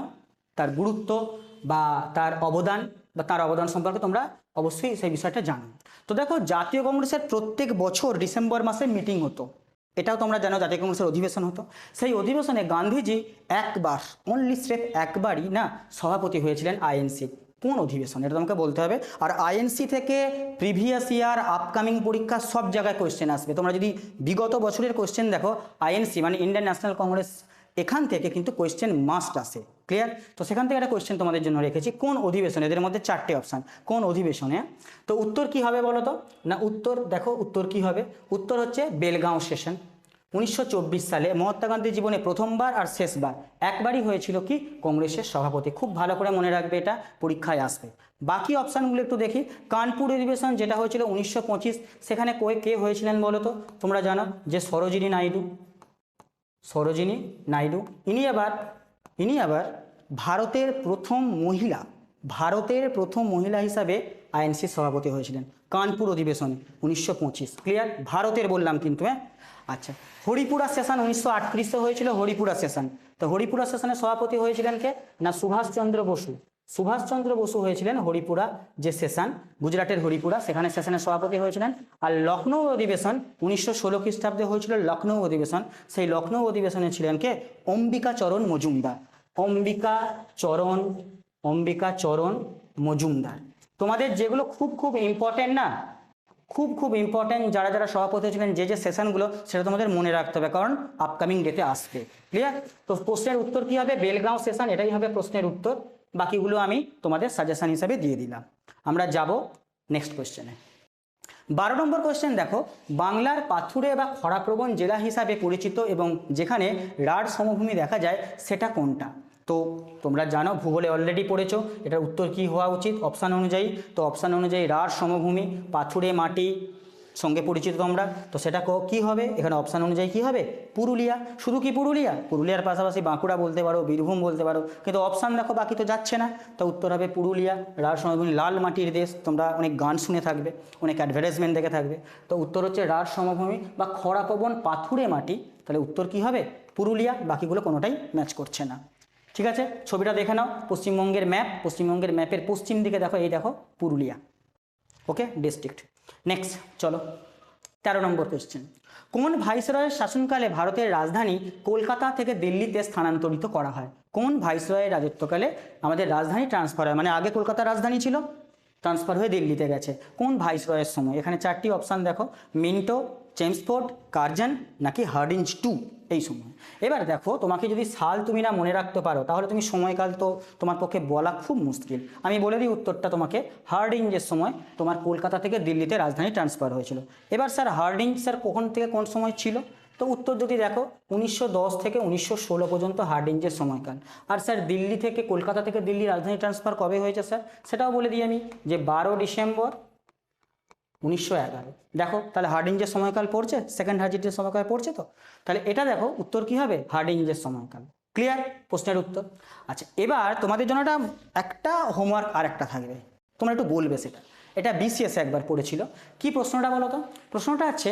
তার গুরুত্ব বা তার অবদান সম্পর্কে তোমরা অবশ্যই সেই বিষয়টা জানো। তো দেখো জাতীয় কংগ্রেসের প্রত্যেক বছর ডিসেম্বর মাসে মিটিং হতো, এটাও তোমরা জানো, জাতীয় কংগ্রেসের অধিবেশন হতো। সেই অধিবেশনে গান্ধীজি একবার, অনলি স্রেফ একবারই না, সভাপতি হয়েছিলেন আইএনসি। কোন অধিবেশন এটা তোমাকে বলতে হবে। আর আইএনসি থেকে প্রিভিয়াস ইয়ার, আপকামিং পরীক্ষা সব জায়গায় কোয়েশ্চেন আসবে। তোমরা যদি বিগত বছরের কোয়েশ্চেন দেখো, আইএনসি মানে ইন্ডিয়ান ন্যাশনাল কংগ্রেস, এখান থেকে কিন্তু কোয়েশ্চেন মাস্ট আসে। ক্লিয়ার? তো সেখান থেকে একটা কোয়েশ্চেন তোমাদের জন্য রেখেছি, কোন অধিবেশনে? এদের মধ্যে 4টে অপশান, কোন অধিবেশনে? তো উত্তর কি হবে বলো তো? না উত্তর দেখো, উত্তর কি হবে? উত্তর হচ্ছে বেলগাঁও সেশন। 1924 সালে মহাত্মা গান্ধীর জীবনে প্রথমবার আর শেষবার একবারই হয়েছিল কি? কংগ্রেসের সভাপতি। খুব ভালো করে মনে রাখবে, এটা পরীক্ষায় আসবে। বাকি অপশানগুলো একটু দেখি। কানপুর অধিবেশন যেটা হয়েছিল 1925, সেখানে কে হয়েছিলেন বলো তো? তোমরা জানো যে সরোজিনী নাইডু। ইনি আবার ভারতের প্রথম মহিলা হিসাবে আইএনসি সভাপতি হয়েছিলেন কানপুর অধিবেশনে 1925। ক্লিয়ার? ভারতের বললাম কিন্তু, হ্যাঁ। আচ্ছা, হরিপুরা সেশন 1938 হয়েছিল, হরিপুরা সেশন। তো হরিপুরা সেশনের সভাপতি হয়েছিলেন কে? না সুভাষচন্দ্র বসু হয়েছিলেন হরিপুরা যে সেশন, গুজরাটের হরিপুরা, সেখানে সেশনের সভাপতি হয়েছিলেন। আর লখনৌ অধিবেশন 1916 খ্রিস্টাব্দে হয়েছিল লখনৌ অধিবেশন। সেই লখনৌ অধিবেশনে ছিলেন কে? অম্বিকাচরণ মজুমদার। তোমাদের যেগুলো খুব ইম্পর্টেন্ট না, খুব ইম্পর্টেন্ট, যারা সভাপতি ছিলেন যে সেশনগুলো, সেটা তোমাদের মনে রাখতে হবে, কারণ আপকামিং ডেতে আসবে। ক্লিয়ার? তো প্রশ্নের উত্তর কি হবে? বেলগাঁও সেশন, এটাই হবে প্রশ্নের উত্তর। বাকিগুলো আমি তোমাদের সাজেশন হিসাবে দিয়ে দিলাম। আমরা যাব নেক্সট কোশ্চেনে। 12 নম্বর কোয়েশ্চেন দেখো, বাংলার পাথুরে বা খরাপ্রবণ জেলা হিসাবে পরিচিত এবং যেখানে রাঢ় সমভূমি দেখা যায় সেটা কোনটা? তো তোমরা জানো, ভূগোলে অলরেডি পড়েছো, এটার উত্তর কি হওয়া উচিত অপশান অনুযায়ী। তো অপশান অনুযায়ী রাঢ় সমভূমি, পাথুরে মাটি সঙ্গে পরিচিত তোমরা, তো সেটা কি হবে এখানে অপশান অনুযায়ী কি হবে? পুরুলিয়া। শুধু কি পুরুলিয়া? পুরুলিয়ার পাশাপাশি বাঁকুড়া বলতে পারো, বীরভূম বলতে পারো, কিন্তু অপশান দেখো বাকি তো যাচ্ছে না। তো উত্তর হবে পুরুলিয়া। রাঢ় সমভূমি, লাল মাটির দেশ, তোমরা অনেক গান শুনে থাকবে, অনেক অ্যাডভার্টাইজমেন্ট দেখে থাকবে। তো উত্তর হচ্ছে রাঢ় সমভূমি বা খরাপ্রবণ পাথুরে মাটি। তাহলে উত্তর কি হবে? পুরুলিয়া। বাকিগুলো কোনোটাই ম্যাচ করছে না। ঠিক আছে, ছবিটা দেখে নাও, পশ্চিমবঙ্গের ম্যাপ, পশ্চিমবঙ্গের ম্যাপের পশ্চিম দিকে দেখো, এই দেখো পুরুলিয়া। ওকে, ডিস্ট্রিক্ট। নেক্সট চলো, 13 নম্বর কোয়েশ্চেন, কোন ভাইসরয়ের শাসনকালে ভারতের রাজধানী কলকাতা থেকে দিল্লিতে স্থানান্তরিত করা হয়? কোন ভাইসরয়ের রাজত্বকালে আমাদের রাজধানী ট্রান্সফার হয়? মানে আগে কলকাতার রাজধানী ছিল, ট্রান্সফার হয়ে দিল্লিতে গেছে। কোন ভাইসরয়ের সময়? এখানে 4টি অপশান দেখো, মিন্টো, চেমসফোর্ড, কার্জন নাকি হার্ডিঞ্জ টু, এই সময়। এবার দেখো, তোমাকে যদি সাল তুমি না মনে রাখতে পারো তাহলে তুমি সময়কাল তো তোমার পক্ষে বলা খুব মুশকিল। আমি বলে দিই উত্তরটা তোমাকে, হার্ডিঞ্জের সময় তোমার কলকাতা থেকে দিল্লিতে রাজধানী ট্রান্সফার হয়েছিল। এবার স্যার হার্ডিঞ্জ স্যার কখন থেকে কোন সময় ছিল? তো উত্তর যদি দেখো 1910 থেকে 1916 পর্যন্ত হার্ডিঞ্জের সময়কাল। আর স্যার দিল্লি থেকে, কলকাতা থেকে দিল্লি রাজধানী ট্রান্সফার কবে হয়েছে স্যার? সেটাও বলে দিই আমি, যে 12 ডিসেম্বর 1911। দেখো তাহলে হার্ডিঞ্জের সময়কাল পড়ছে, সেকেন্ড হার্ডিঞ্জের সময়কাল পড়ছে। তো তাহলে এটা দেখো উত্তর কি হবে? হার্ডিঞ্জের সময়কাল। ক্লিয়ার প্রশ্নের উত্তর? আচ্ছা, এবার তোমাদের জন্য একটা হোমওয়ার্ক আর একটা থাকবে, তোমরা একটু বলবে সেটা। এটা বিসিএস একবার পড়েছিল। কি প্রশ্নটা বলো তো? প্রশ্নটা আছে,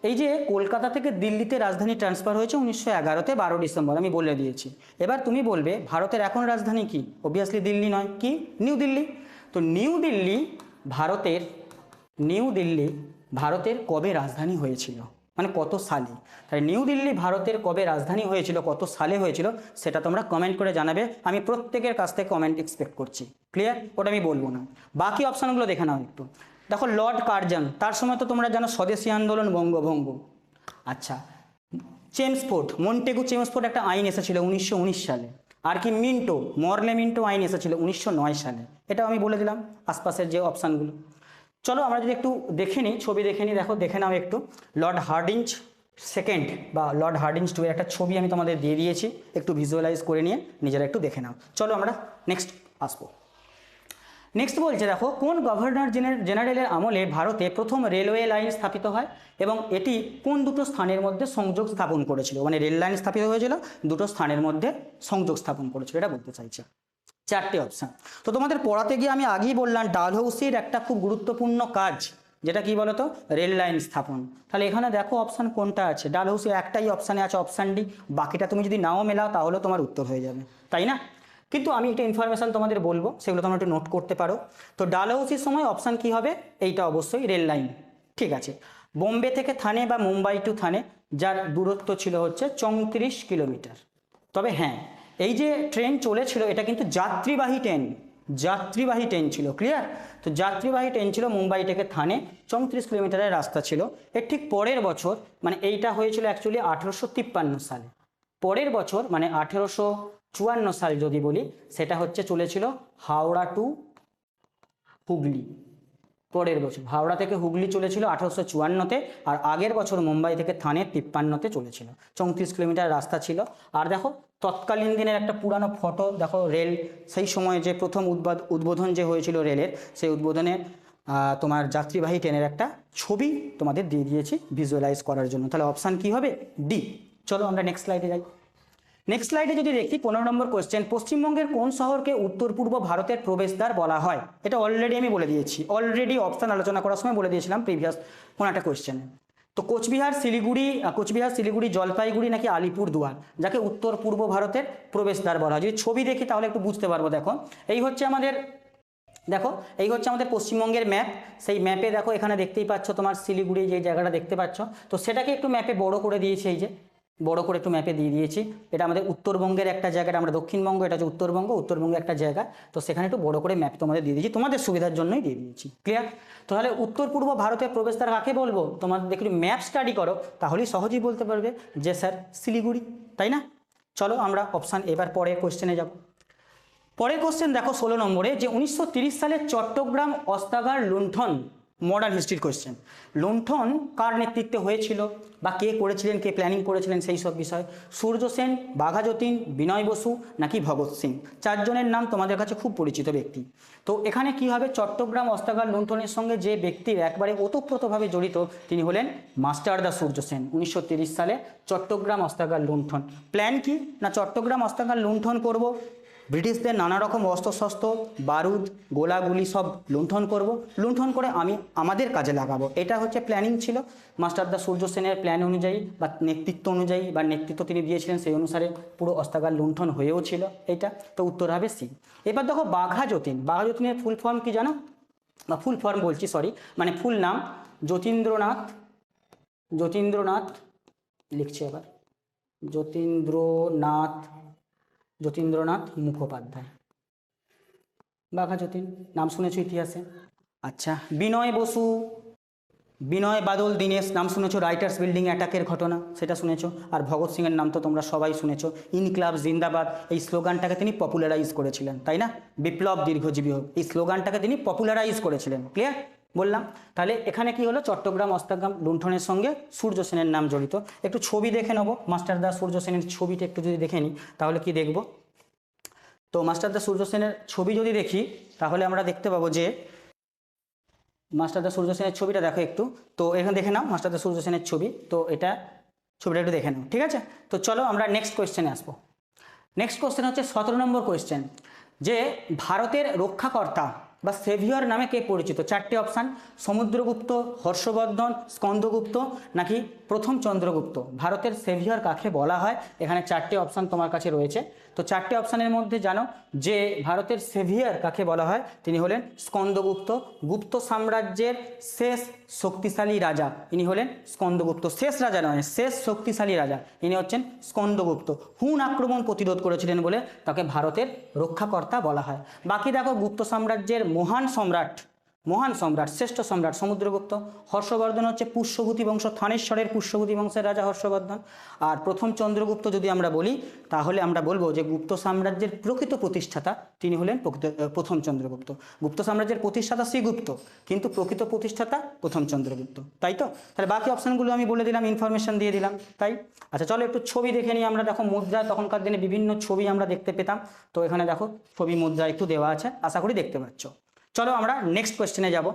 এই যে কলকাতা থেকে দিল্লিতে রাজধানী ট্রান্সফার হয়েছে 1911-তে 12 ডিসেম্বর, আমি বলে দিয়েছি। এবার তুমি বলবে ভারতের এখন রাজধানী কি? অবভিয়াসলি দিল্লি নয়, কি? নিউ দিল্লি। তো নিউ দিল্লি ভারতের কবে রাজধানী হয়েছিল, মানে কত সালে? তাই নিউ দিল্লি ভারতের কবে রাজধানী হয়েছিল, কত সালে হয়েছিল, সেটা তোমরা কমেন্ট করে জানাবে। আমি প্রত্যেকের কাছ থেকে কমেন্ট এক্সপেক্ট করছি। ক্লিয়ার? ওটা আমি বলবো না। বাকি অপশানগুলো দেখে নাও একটু। দেখো, লর্ড কার্জন, তার সময় তো তোমরা জানো স্বদেশী আন্দোলন, বঙ্গভঙ্গ। আচ্ছা, চেমসফোর্ড, মন্টেগু চেমসফোর্ড একটা আইন এসেছিল 1919 সালে। আর কি মিন্টো, মরলে মিন্টো আইন এসেছিল 1909 সালে। এটাও আমি বলে দিলাম, আশপাশের যে অপশানগুলো। চলো আমরা যদি একটু দেখে নিই, ছবি দেখে নিই। দেখো, দেখে নাও একটু, লর্ড হার্ডিঞ্জ সেকেন্ড বা লর্ড হার্ডিঞ্জ টু এর একটা ছবি আমি তোমাদের দিয়ে দিয়েছি, একটু ভিজুয়ালাইজ করে নিয়ে নিজেরা একটু দেখে নাও। চলো আমরা নেক্সট আসবো। নেক্সট বলছে, দেখো, কোন গভর্নর জেনারেলের আমলে ভারতে প্রথম রেলওয়ে লাইন স্থাপিত হয় এবং এটি কোন দুটো স্থানের মধ্যে সংযোগ স্থাপন করেছিল? মানে রেল লাইন স্থাপিত হয়েছিল, দুটো স্থানের মধ্যে সংযোগ স্থাপন করেছিল, এটা বলতে চাইছে। 4টে অপশান। তো তোমাদের পড়াতে গিয়ে আমি আগেই বললাম, ডালহৌসির একটা খুব গুরুত্বপূর্ণ কাজ, যেটা কি বলতো? রেল লাইন স্থাপন। তাহলে এখানে দেখো অপশান কোনটা আছে? ডালহৌসির একটাই অপশানে আছে, অপশান ডি। বাকিটা তুমি যদি নাও মেলাও তাহলেও তোমার উত্তর হয়ে যাবে, তাই না? কিন্তু আমি একটা ইনফরমেশান তোমাদের বলবো, সেগুলো তোমরা একটু নোট করতে পারো। তো ডালহৌসির সময় অপশান কি হবে? এইটা অবশ্যই রেল লাইন। ঠিক আছে। বোম্বে থেকে থানে বা মুম্বাই টু থানে, যার দূরত্ব ছিল হচ্ছে 34 কিলোমিটার। তবে হ্যাঁ, এই যে ট্রেন চলেছিল এটা কিন্তু যাত্রীবাহী ট্রেন ছিল। ক্লিয়ার? তো যাত্রীবাহী ট্রেন ছিল মুম্বাই থেকে থানে, 34 কিলোমিটারের রাস্তা ছিল। এর ঠিক পরের বছর, মানে এইটা হয়েছিল অ্যাকচুয়ালি 1853 সালে। পরের বছর মানে 1854 সাল যদি বলি, সেটা হচ্ছে চলেছিল হাওড়া টু হুগলি। পরের বছর হাওড়া থেকে হুগলি চলেছিল 1854-তে, আর আগের বছর মুম্বাই থেকে থানে 53-তে চলেছিল। 34 কিলোমিটার রাস্তা ছিল। আর দেখো, তৎকালীন দিনের একটা পুরানো ফটো দেখো, রেল সেই সময় যে প্রথম উদ্বোধন যে হয়েছিল রেলের, সেই উদ্বোধনে তোমার যাত্রীবাহী ট্রেনের একটা ছবি তোমাদের দিয়ে দিয়েছি ভিজুয়ালাইজ করার জন্য। তাহলে অপশান কি হবে? ডি। চলো আমরা নেক্সট স্লাইডে যাই। নেক্সট স্লাইডে যদি দেখি 15 নম্বর কোয়েশ্চেন, পশ্চিমবঙ্গের কোন শহরকে উত্তর পূর্ব ভারতের প্রবেশদ্বার বলা হয়? এটা অলরেডি আমি বলে দিয়েছি, অলরেডি অপশান আলোচনা করার সময় বলে দিয়েছিলাম প্রিভিয়াস কোনো একটা কোয়েশ্চেনে। তো কোচবিহার, শিলিগুড়ি, জলপাইগুড়ি নাকি আলিপুরদুয়ার, যাকে উত্তর পূর্ব ভারতের প্রবেশদ্বার বলা হয়? যদি ছবি দেখি তাহলে একটু বুঝতে পারবো। এই হচ্ছে আমাদের পশ্চিমবঙ্গের ম্যাপ। সেই ম্যাপে দেখো, এখানে দেখতেই পাচ্ছ তোমার শিলিগুড়ি যে জায়গাটা দেখতে পাচ্ছ, তো সেটাকে একটু ম্যাপে বড় করে দিয়েছি, এই যে বড় করে একটু ম্যাপে দিয়ে দিয়েছি। এটা আমাদের উত্তরবঙ্গের একটা জায়গা, আমরা দক্ষিণবঙ্গ, এটা হচ্ছে উত্তরবঙ্গে একটা জায়গা। তো সেখানে একটু বড় করে ম্যাপ তোমাদের দিয়ে দিয়েছি, তোমাদের সুবিধার জন্যই দিয়ে দিয়েছি। ক্লিয়ার? তাহলে উত্তর পূর্ব ভারতের প্রবেশদ্বার কাকে বলবো? তোমাদের একটু ম্যাপ স্টাডি করো, তাহলেই সহজেই বলতে পারবে যে স্যার শিলিগুড়ি, তাই না? চলো আমরা অপশান এবার পরের কোয়েশ্চেনে যাব। পরের কোয়েশ্চেন দেখো 16 নম্বরে, যে 1930 সালে চট্টগ্রাম অস্ত্রাগার লুণ্ঠন মডার্ন হিস্ট্রির কোয়েশ্চেন। লুণ্ঠন কার নেতৃত্বে হয়েছিল বা কে করেছিলেন, কে প্ল্যানিং করেছিলেন, সেই সব বিষয়। সূর্য সেন, বাঘা যতীন, বিনয় বসু নাকি ভগৎ সিং, চারজনের নাম তোমাদের কাছে খুব পরিচিত ব্যক্তি। তো এখানে কি হবে, চট্টগ্রাম অস্ত্রাগার লুণ্ঠনের সঙ্গে যে ব্যক্তির একবারে ওতপ্রোতভাবে জড়িত তিনি হলেন মাস্টারদা সূর্য সেন। 1930 সালে চট্টগ্রাম অস্ত্রাগার লুণ্ঠন। প্ল্যান কি না, চট্টগ্রাম অস্ত্রাগার লুণ্ঠন করব, ব্রিটিশদের নানা রকম অস্ত্রশস্ত্র, বারুদ, গোলাগুলি সব লুণ্ঠন করব, লুণ্ঠন করে আমি আমাদের কাজে লাগাবো, এটা হচ্ছে প্ল্যানিং ছিল। মাস্টারদা সূর্য সেনের প্ল্যান অনুযায়ী বা নেতৃত্ব অনুযায়ী বা নেতৃত্ব তিনি দিয়েছিলেন সেই অনুসারে পুরো অস্ত্রাগার লুণ্ঠন হয়েও ছিল এইটা। তো উত্তর হবে সি। এবার দেখো বাঘা যতীন, বাঘা যতীনের ফুল ফর্ম কি জানো, বা ফুল ফর্ম বলছি সরি, মানে ফুল নাম যতীন্দ্রনাথ, যতীন্দ্রনাথ লিখছি এবার, যতীন্দ্রনাথ, যতীন্দ্রনাথ মুখোপাধ্যায়। বাঘা যতীন নাম শুনেছো ইতিহাসে। আচ্ছা, বিনয় বসু, বিনয় বাদল দীনেশ নাম শুনেছো, রাইটার্স বিল্ডিং অ্যাটাকের ঘটনা সেটা শুনেছো। আর ভগৎ সিংয়ের নাম তো তোমরা সবাই শুনেছো, ইনকলাব জিন্দাবাদ, এই স্লোগানটাকে তিনি পপুলারাইজ করেছিলেন, তাই না? বিপ্লব দীর্ঘজীবী হোক, এই স্লোগানটাকে তিনি পপুলারাইজ করেছিলেন। ক্লিয়ার বললাম। তাহলে এখানে কি হলো, চট্টগ্রাম অস্ত্রাগার লুণ্ঠনের সঙ্গে সূর্য সেনের নাম জড়িত। একটু ছবি দেখে নেবো, মাস্টারদা সূর্য সেনের ছবিটা একটু যদি দেখে নিই তাহলে কি দেখব। তো মাস্টারদা সূর্য সেনের ছবি যদি দেখি তাহলে আমরা দেখতে পাবো যে মাস্টারদা সূর্য সেনের ছবিটা দেখো একটু, তো এখানে দেখে নাও মাস্টারদা সূর্য সেনের ছবি, তো এটা ছবিটা একটু দেখে নাও, ঠিক আছে? তো চলো আমরা নেক্সট কোয়েশ্চেনে আসবো। নেক্সট কোয়েশ্চেন হচ্ছে 17 নম্বর কোয়েশ্চেন, যে ভারতের রক্ষাকর্তা বা সেভিয়র নামে কে পরিচিত? চারটি অপশান, সমুদ্রগুপ্ত, হর্ষবর্ধন, স্কন্দগুপ্ত নাকি প্রথম চন্দ্রগুপ্ত। ভারতের সেভিয়র কাকে বলা হয়, এখানে চারটি অপশান তোমার কাছে রয়েছে। তো চারটি অপশানের মধ্যে জানো যে ভারতের সেভিয়র কাকে বলা হয়, তিনি হলেন স্কন্দগুপ্ত। গুপ্ত সাম্রাজ্যের শেষ শক্তিশালী রাজা ইনি হলেন স্কন্দগুপ্ত, শেষ রাজা নয়, শেষ শক্তিশালী রাজা ইনি হচ্ছেন স্কন্দগুপ্ত। হুন আক্রমণ প্রতিরোধ করেছিলেন বলে তাকে ভারতের রক্ষাকর্তা বলা হয়। বাকি দেখো, গুপ্ত সাম্রাজ্যের মহান সম্রাট, মহান সম্রাট, শ্রেষ্ঠ সম্রাট সমুদ্রগুপ্ত। হর্ষবর্ধন হচ্ছে পুষ্যভূতি বংশ, থানেশ্বরের পুষ্যভূতি বংশের রাজা হর্ষবর্ধন। আর প্রথম চন্দ্রগুপ্ত যদি আমরা বলি তাহলে আমরা বলবো যে গুপ্ত সাম্রাজ্যের প্রকৃত প্রতিষ্ঠাতা তিনি হলেন প্রথম চন্দ্রগুপ্ত। গুপ্ত সাম্রাজ্যের প্রতিষ্ঠাতা শ্রীগুপ্ত, কিন্তু প্রকৃত প্রতিষ্ঠাতা প্রথম চন্দ্রগুপ্ত, তাই তো? তাহলে বাকি অপশানগুলো আমি বলে দিলাম, ইনফরমেশন দিয়ে দিলাম, তাই? আচ্ছা চলো একটু ছবি দেখে নিই আমরা। দেখো মুদ্রা, তখনকার দিনে বিভিন্ন ছবি আমরা দেখতে পেতাম, তো এখানে দেখো ছবি মুদ্রা একটু দেওয়া আছে, আশা করি দেখতে পাচ্ছ। চলো আমরা নেক্সট কোয়েশ্চেনে যাব।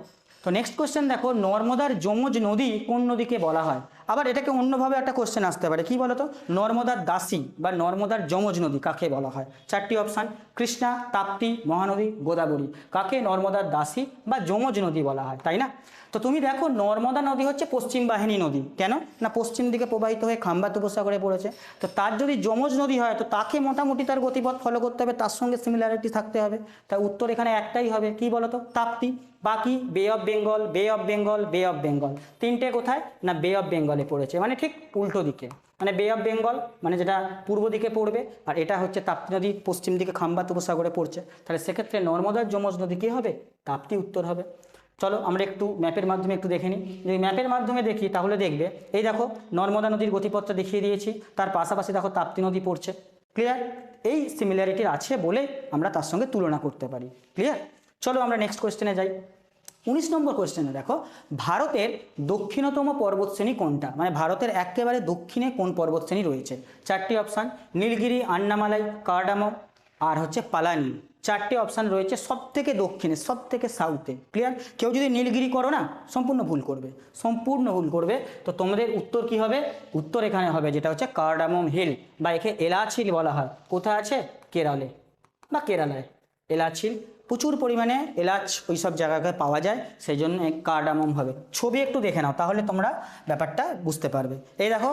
তো নেক্সট কোয়েশ্চেন দেখো, নর্মদার যমজ নদী কোন নদীকে বলা হয়? আবার এটাকে অন্যভাবে একটা কোয়েশ্চেন আসতে পারে, কি বলতো, নর্মদার দাসী বা নর্মদার যমজ নদী কাকে বলা হয়? চারটি অপশান, কৃষ্ণা, তাপ্তি, মহানদী, গোদাবরী। কাকে নর্মদার দাসী বা যমজ নদী বলা হয়, তাই না? তো তুমি দেখো নর্মদা নদী হচ্ছে পশ্চিম বাহিনী নদী, কেন না পশ্চিম দিকে প্রবাহিত হয়ে খাম্বাত উপসাগরে পড়েছে। তো তার যদি যমজ নদী হয় তো তাকে মোটামুটি তার গতিপথ ফলো করতে হবে, তার সঙ্গে সিমিলারিটি থাকতে হবে। তাই উত্তর এখানে একটাই হবে, কি বলতো, তাপ্তি। বাকি বে অফ বেঙ্গল, বে অফ বেঙ্গল, বে অফ বেঙ্গল, তিনটে কোথায় না বে অফ বেঙ্গলে পড়েছে, মানে ঠিক উল্টো দিকে। মানে বে অফ বেঙ্গল মানে যেটা পূর্ব দিকে পড়বে, আর এটা হচ্ছে তাপ্তি নদী পশ্চিম দিকে খাম্বাত উপসাগরে পড়ছে। তাহলে সেক্ষেত্রে নর্মদার যমজ নদী কী হবে? তাপ্তি উত্তর হবে। চলো আমরা একটু ম্যাপের মাধ্যমে একটু দেখে নিই। যদি ম্যাপের মাধ্যমে দেখি তাহলে দেখবে, এই দেখো নর্মদা নদীর গতিপথটা দেখিয়ে দিয়েছি, তার পাশাপাশি দেখো তাপ্তি নদী পড়ছে। ক্লিয়ার? এই সিমিলারিটি আছে বলে আমরা তার সঙ্গে তুলনা করতে পারি। ক্লিয়ার? চলো আমরা নেক্সট কোয়েশ্চেনে যাই। 19 নম্বর কোয়েশ্চেনে দেখো, ভারতের দক্ষিণতম পর্বতশ্রেণী কোনটা? মানে ভারতের একেবারে দক্ষিণে কোন পর্বতশ্রেণী রয়েছে? চারটি অপশান, নীলগিরি, আন্নামালাই, কার্ডামম আর হচ্ছে পালানি। চারটে অপশান রয়েছে সব থেকে দক্ষিণে, সব থেকে সাউথে। ক্লিয়ার? কেউ যদি নীলগিরি করো না, সম্পূর্ণ ভুল করবে, সম্পূর্ণ ভুল করবে। তো তোমাদের উত্তর কি হবে? উত্তর এখানে হবে যেটা হচ্ছে কার্ডামম হিল, বা একে এলাচিল বলা হয়। কোথায় আছে? কেরলে বা কেরালায় এলাচিল, প্রচুর পরিমাণে এলাচ ওই সব জায়গায় পাওয়া যায়, সেই জন্য কার্ডামম হবে। ছবি একটু দেখে নাও তাহলে তোমরা ব্যাপারটা বুঝতে পারবে। এই দেখো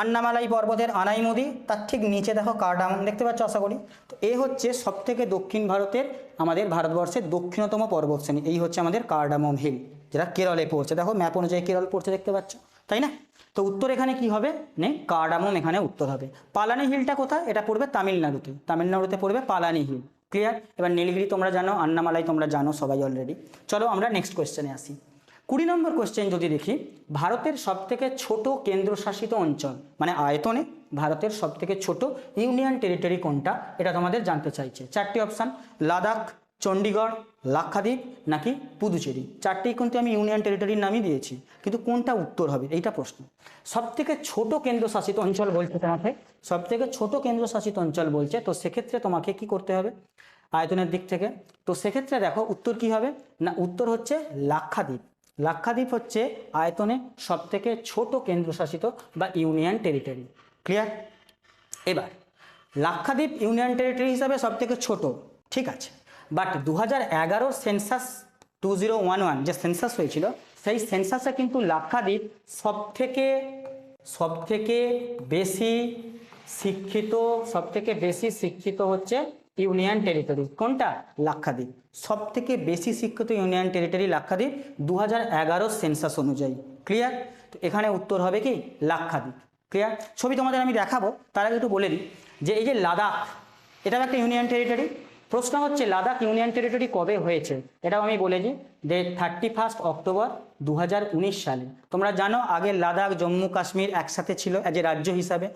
আন্নামালাই পর্বতের আনাই নদী, তার ঠিক নিচে দেখো কার্ডামম, দেখতে পাচ্ছ আশা করি। তো এই হচ্ছে সবথেকে দক্ষিণ ভারতের, আমাদের ভারতবর্ষের দক্ষিণতম পর্বতশ্রেণী, এই হচ্ছে আমাদের কার্ডামম হিল, যেটা কেরলে পড়ছে। দেখো ম্যাপ অনুযায়ী কেরল পড়ছে, দেখতে পাচ্ছ, তাই না? তো উত্তর এখানে কি হবে? নে কার্ডামম এখানে উত্তর হবে। পালানি হিলটা কোথায়? এটা পড়বে তামিলনাড়ুতে, তামিলনাড়ুতে পড়বে পালানি হিল। ক্লিয়ার? এবার নীলগিরি তোমরা জানো, আন্নামালাই তোমরা জানো সবাই অলরেডি। চলো আমরা নেক্সট কোয়েশ্চেনে আসি। 20 নম্বর কোয়েশ্চেন যদি দেখি, ভারতের সবথেকে ছোট কেন্দ্রশাসিত অঞ্চল, মানে আয়তনে ভারতের সবথেকে ছোট ইউনিয়ন টেরিটরি কোনটা, এটা তোমাদের জানতে চাইছে। চারটি অপশান, লাদাখ, চণ্ডীগড়, লাক্ষাদ্বীপ নাকি পুদুচেরি? চারটেই কিন্তু আমি ইউনিয়ন টেরিটরির নামই দিয়েছি, কিন্তু কোনটা উত্তর হবে এইটা প্রশ্ন। সবথেকে ছোট কেন্দ্রশাসিত অঞ্চল বলছে তোমাকে, সবথেকে ছোট কেন্দ্রশাসিত অঞ্চল বলছে, তো সেক্ষেত্রে তোমাকে কি করতে হবে আয়তনের দিক থেকে? তো সেক্ষেত্রে দেখো উত্তর কি হবে না, উত্তর হচ্ছে লাক্ষাদ্বীপ। লাক্ষাদ্বীপ হচ্ছে আয়তনে সবথেকে ছোট কেন্দ্রশাসিত বা ইউনিয়ন টেরিটরি। ক্লিয়ার? এবার লাক্ষাদ্বীপ ইউনিয়ন টেরিটরি হিসাবে সবথেকে ছোট, ঠিক আছে, বাট 2011 সেন্সাস 2011 যে সেন্সাস হয়েছিল, সেই সেন্সাসে কিন্তু লাক্ষাদ্বীপ সবথেকে বেশি শিক্ষিত হচ্ছে ইউনিয়ন টেরিটরি। কোনটা? লাক্ষাদ্বীপ। সবথেকে বেশি শিক্ষিত ইউনিয়ন টেরিটরি লাক্ষাদ্বীপ 2011 সেন্সাস অনুযায়ী। ক্লিয়ার? তো এখানে উত্তর হবে কি লাক্ষাদ্বীপ। ক্লিয়ার? ছবি তোমাদের আমি দেখাবো, তার আগে একটু বলে দিই যে এই যে লাদাখ, এটাও একটা ইউনিয়ন টেরিটরি। প্রশ্ন হচ্ছে লাদাখ ইউনিয়ন টেরিটরি কবে হয়েছে, এটাও আমি বলেছি যে 31 অক্টোবর 2019 সালে। তোমরা জানো আগে লাদাখ জম্মু কাশ্মীর একসাথে ছিল অ্যাজ এ রাজ্য হিসাবে,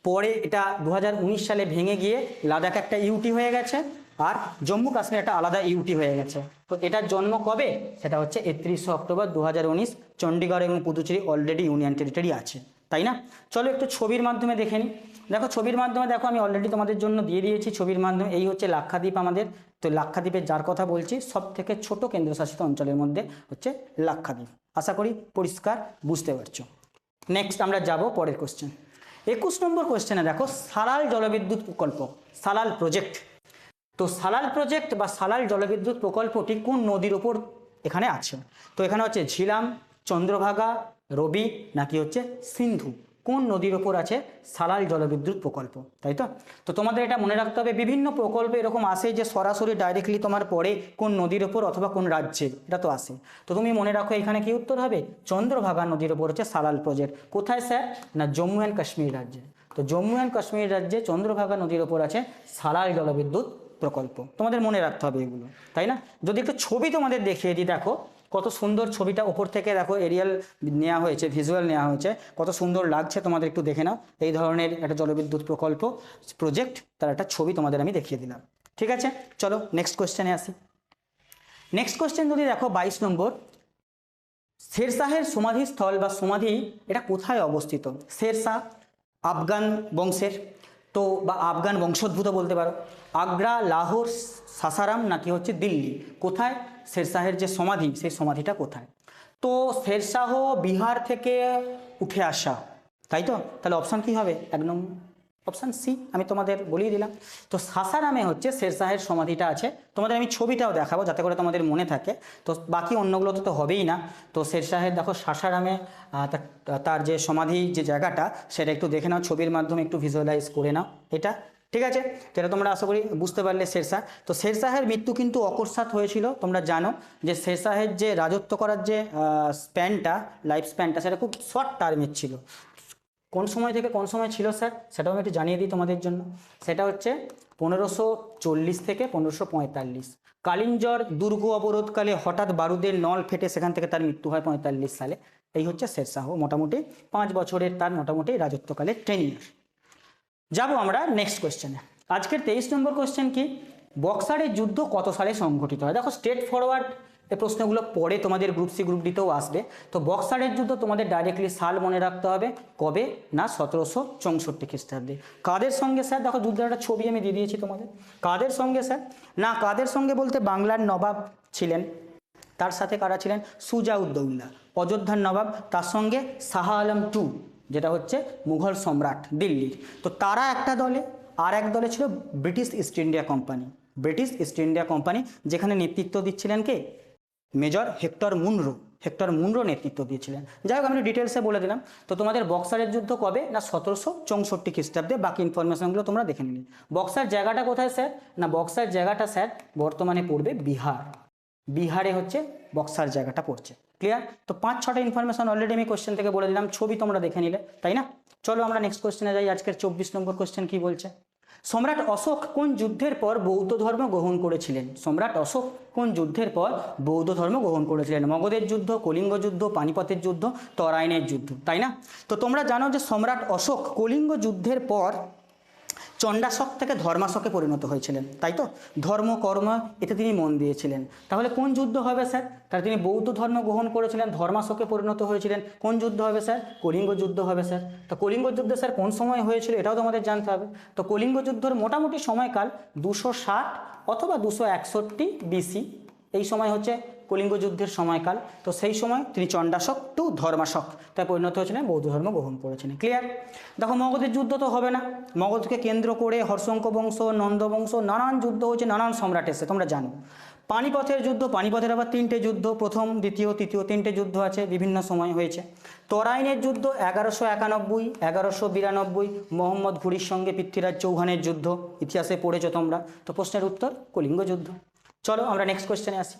পরে এটা 2019 সালে ভেঙে গিয়ে লাদাখ একটা ইউটি হয়ে গেছে, আর জম্মু কাশ্মীর একটা আলাদা ইউটি হয়ে গেছে। তো এটার জন্ম কবে? সেটা হচ্ছে 31 অক্টোবর 2019। চণ্ডীগড় এবং পুদুচেরি অলরেডি ইউনিয়ন টেরিটরি আছে, তাই না? চলো একটু ছবির মাধ্যমে দেখে নিই। দেখো ছবির মাধ্যমে দেখো, আমি অলরেডি তোমাদের জন্য দিয়ে দিয়েছি ছবির মাধ্যমে। এই হচ্ছে লাক্ষাদ্বীপ আমাদের। তো লাক্ষাদ্বীপের যার কথা বলছি, সব থেকে ছোট কেন্দ্রশাসিত অঞ্চলের মধ্যে হচ্ছে লাক্ষাদ্বীপ। আশা করি পরিষ্কার বুঝতে পারছো। নেক্সট আমরা যাব পরের কোশ্চেন। 21 নম্বর কোশ্চেনে দেখো সালাল জলবিদ্যুৎ প্রকল্প, সালাল প্রজেক্ট। তো সালাল প্রজেক্ট বা সালাল জলবিদ্যুৎ প্রকল্পটি কোন নদীর ওপর এখানে আছে? তো এখানে হচ্ছে ঝিলাম, চন্দ্রভাগা, রবি নাকি হচ্ছে সিন্ধু? কোন নদীর ওপর আছে সালাল জলবিদ্যুৎ প্রকল্প? তাই তো? তো তোমাদের এটা মনে রাখতে হবে, বিভিন্ন প্রকল্প এরকম আসে যে সরাসরি ডাইরেক্টলি তোমার পড়ে কোন নদীর ওপর অথবা কোন রাজ্যের, এটা তো আসে। তো তুমি মনে রাখো এখানে কি উত্তর হবে, চন্দ্রভাগা নদীর ওপর হচ্ছে সালাল প্রজেক্ট। কোথায় স্যার? না জম্মু অ্যান্ড কাশ্মীর রাজ্যে। তো জম্মু অ্যান্ড কাশ্মীর রাজ্যে চন্দ্রভাগা নদীর ওপর আছে সালাল জলবিদ্যুৎ প্রকল্প। তোমাদের মনে রাখতে হবে এগুলো, তাই না? যদি একটু ছবি তোমাদের দেখিয়ে দিই, দেখো কত সুন্দর ছবিটা ওপর থেকে দেখো, এরিয়াল নেওয়া হয়েছে, ভিজুয়াল নেওয়া হয়েছে, কত সুন্দর লাগছে তোমাদের একটু দেখে নাও। এই ধরনের একটা জলবিদ্যুৎ প্রকল্প প্রজেক্ট, তার একটা ছবি তোমাদের আমি দেখিয়ে দিলাম। ঠিক আছে, চলো নেক্সট কোশ্চেনে আসি। নেক্সট কোশ্চেন যদি দেখো 22 নম্বর, শেরশাহের সমাধিস্থল বা সমাধি এটা কোথায় অবস্থিত? শেরশাহ আফগান বংশের, তো বা আফগান বংশোদ্ভূত বলতে পারো। আগ্রা, লাহোর, সাসারাম নাকি হচ্ছে দিল্লি? কোথায় শেরশাহের যে সমাধি, সেই সমাধিটা কোথায়? তো শেরশাহ বিহার থেকে উঠে আসা, তাই তো? তাহলে অপশান কি হবে? একদম অপশান সি, আমি তোমাদের বলিয়ে দিলাম। তো সাসারামে হচ্ছে শেরশাহের সমাধিটা আছে। তোমাদের আমি ছবিটাও দেখাবো যাতে করে তোমাদের মনে থাকে। তো বাকি অন্যগুলো তো হবেই না। তো শেরশাহের দেখো সাসারামে তার যে সমাধি যে জায়গাটা, সেটা একটু দেখে নাও ছবির মাধ্যমে, একটু ভিজুয়ালাইজ করে নাও এটা। ঠিক আছে, যেটা তোমরা আশা করি বুঝতে পারলে শেরশাহ। তো শেরশাহের মৃত্যু কিন্তু অকস্মাৎ হয়েছিল। তোমরা জানো যে শেরশাহের যে রাজত্ব করার যে স্প্যানটা, লাইফ স্প্যানটা, সেটা খুব শর্ট টার্মের ছিল। কোন সময় থেকে কোন সময় ছিল স্যার, সেটাও আমি একটু জানিয়ে দিই তোমাদের জন্য। সেটা হচ্ছে 1540 থেকে 1545। কালিঞ্জর দুর্গ অবরোধকালে হঠাৎ বারুদের নল ফেটে সেখান থেকে তার মৃত্যু হয় 45 সালে। এই হচ্ছে শেরশাহ, মোটামুটি 5 বছরের তার মোটামুটি রাজত্বকালের টেনিয়ার। যাব আমরা নেক্সট কোয়েশ্চেনে। আজকের 23 নম্বর কোয়েশ্চেন কি, বক্সারের যুদ্ধ কত সালে সংঘটিত হয়? দেখো স্ট্রেট ফরওয়ার্ড এই প্রশ্নগুলো পরে তোমাদের গ্রুপ সি গ্রুপ ডিতেও আসবে। তো বক্সারের যুদ্ধ তোমাদের ডাইরেক্টলি সাল মনে রাখতে হবে, কবে না 1764 খ্রিস্টাব্দে। কাদের সঙ্গে স্যার? দেখো যুদ্ধের একটা ছবি আমি দিয়ে দিয়েছি তোমাদের। কাদের সঙ্গে স্যার? না কাদের সঙ্গে বলতে বাংলার নবাব ছিলেন, তার সাথে কারা ছিলেন? সুজাউদ্দৌলা অযোধ্যার নবাব, তার সঙ্গে শাহ আলম টু যেটা হচ্ছে মুঘল সম্রাট দিল্লির। তো তারা একটা দলে, আর এক দলে ছিল British east India company. British east India company যেখানে নেতৃত্ব দিচ্ছিলেন কে? মেজর হেক্টর মুনরো নেতৃত্ব দিয়েছিলেন। যাই হোক, আমি ডিটেলসে বলে দিলাম। তো তোমাদের বক্সারের যুদ্ধ কবে না 1764 খ্রিস্টাব্দে। বাকি ইনফরমেশনগুলো তোমরা দেখে নিলে। বক্সার জায়গাটা কোথায় স্যার? না বক্সার জায়গাটা স্যার বর্তমানে পড়বে বিহার। বিহারে হচ্ছে বক্সার জায়গাটা পড়ছে। ক্লিয়ার? তো 5-6টা ইনফরমেশন অলরেডি আমি কোশ্চেন থেকে বলে দিলাম, ছবি তোমরা দেখে নিলে, তাই না? চলো আমরা নেক্সট কোশ্চেনে যাই। আজকের 24 নম্বর কোশ্চেন কি বলছে, সম্রাট অশোক কোন যুদ্ধের পর বৌদ্ধ ধর্ম গ্রহণ করেছিলেন? সম্রাট অশোক কোন যুদ্ধের পর বৌদ্ধ ধর্ম গ্রহণ করেছিলেন? মগধের যুদ্ধ, কলিঙ্গ যুদ্ধ, পানিপথের যুদ্ধ, তরাইনের যুদ্ধ, তাই না? তো তোমরা জানো যে সম্রাট অশোক কলিঙ্গ যুদ্ধের পর চণ্ডাশক থেকে ধর্মাশকে পরিণত হয়েছিলেন, তাই তো? ধর্ম কর্ম এতে তিনি মন দিয়েছিলেন। তাহলে কোন যুদ্ধ হবে স্যার? তাহলে তিনি বৌদ্ধ ধর্ম গ্রহণ করেছিলেন, ধর্মাশকে পরিণত হয়েছিলেন। কোন যুদ্ধ হবে স্যার? কলিঙ্গ যুদ্ধ হবে স্যার। তো কলিঙ্গ যুদ্ধ স্যার কোন সময় হয়েছিল এটাও তো আমাদের জানতে হবে। তো কলিঙ্গ যুদ্ধের মোটামুটি সময়কাল 260 অথবা 261 BC, এই সময় হচ্ছে কলিঙ্গ যুদ্ধের সময়কাল। তো সেই সময় তিনি চণ্ডাশক টু ধর্মাশক তাই পরিণত হয়েছিলেন, বৌদ্ধ ধর্ম গ্রহণ করেছিলেন। ক্লিয়ার? দেখো মগধের যুদ্ধ তো হবে না, মগধকে কেন্দ্র করে হর্ষঙ্ক বংশ, নন্দ বংশ, নানান যুদ্ধ হচ্ছে, নানান সম্রাট এসে, তোমরা জানো। পানিপথের যুদ্ধ, পানিপথের আবার 3টে যুদ্ধ, প্রথম দ্বিতীয় তৃতীয় 3টে যুদ্ধ আছে, বিভিন্ন সময় হয়েছে। তরাইনের যুদ্ধ 1191, 1192, মোহাম্মদ ঘুরির সঙ্গে পৃথ্বীরাজ চৌহানের যুদ্ধ, ইতিহাসে পড়েছো তোমরা। তো প্রশ্নের উত্তর কলিঙ্গ যুদ্ধ। চলো আমরা নেক্সট কোশ্চেনে আসি।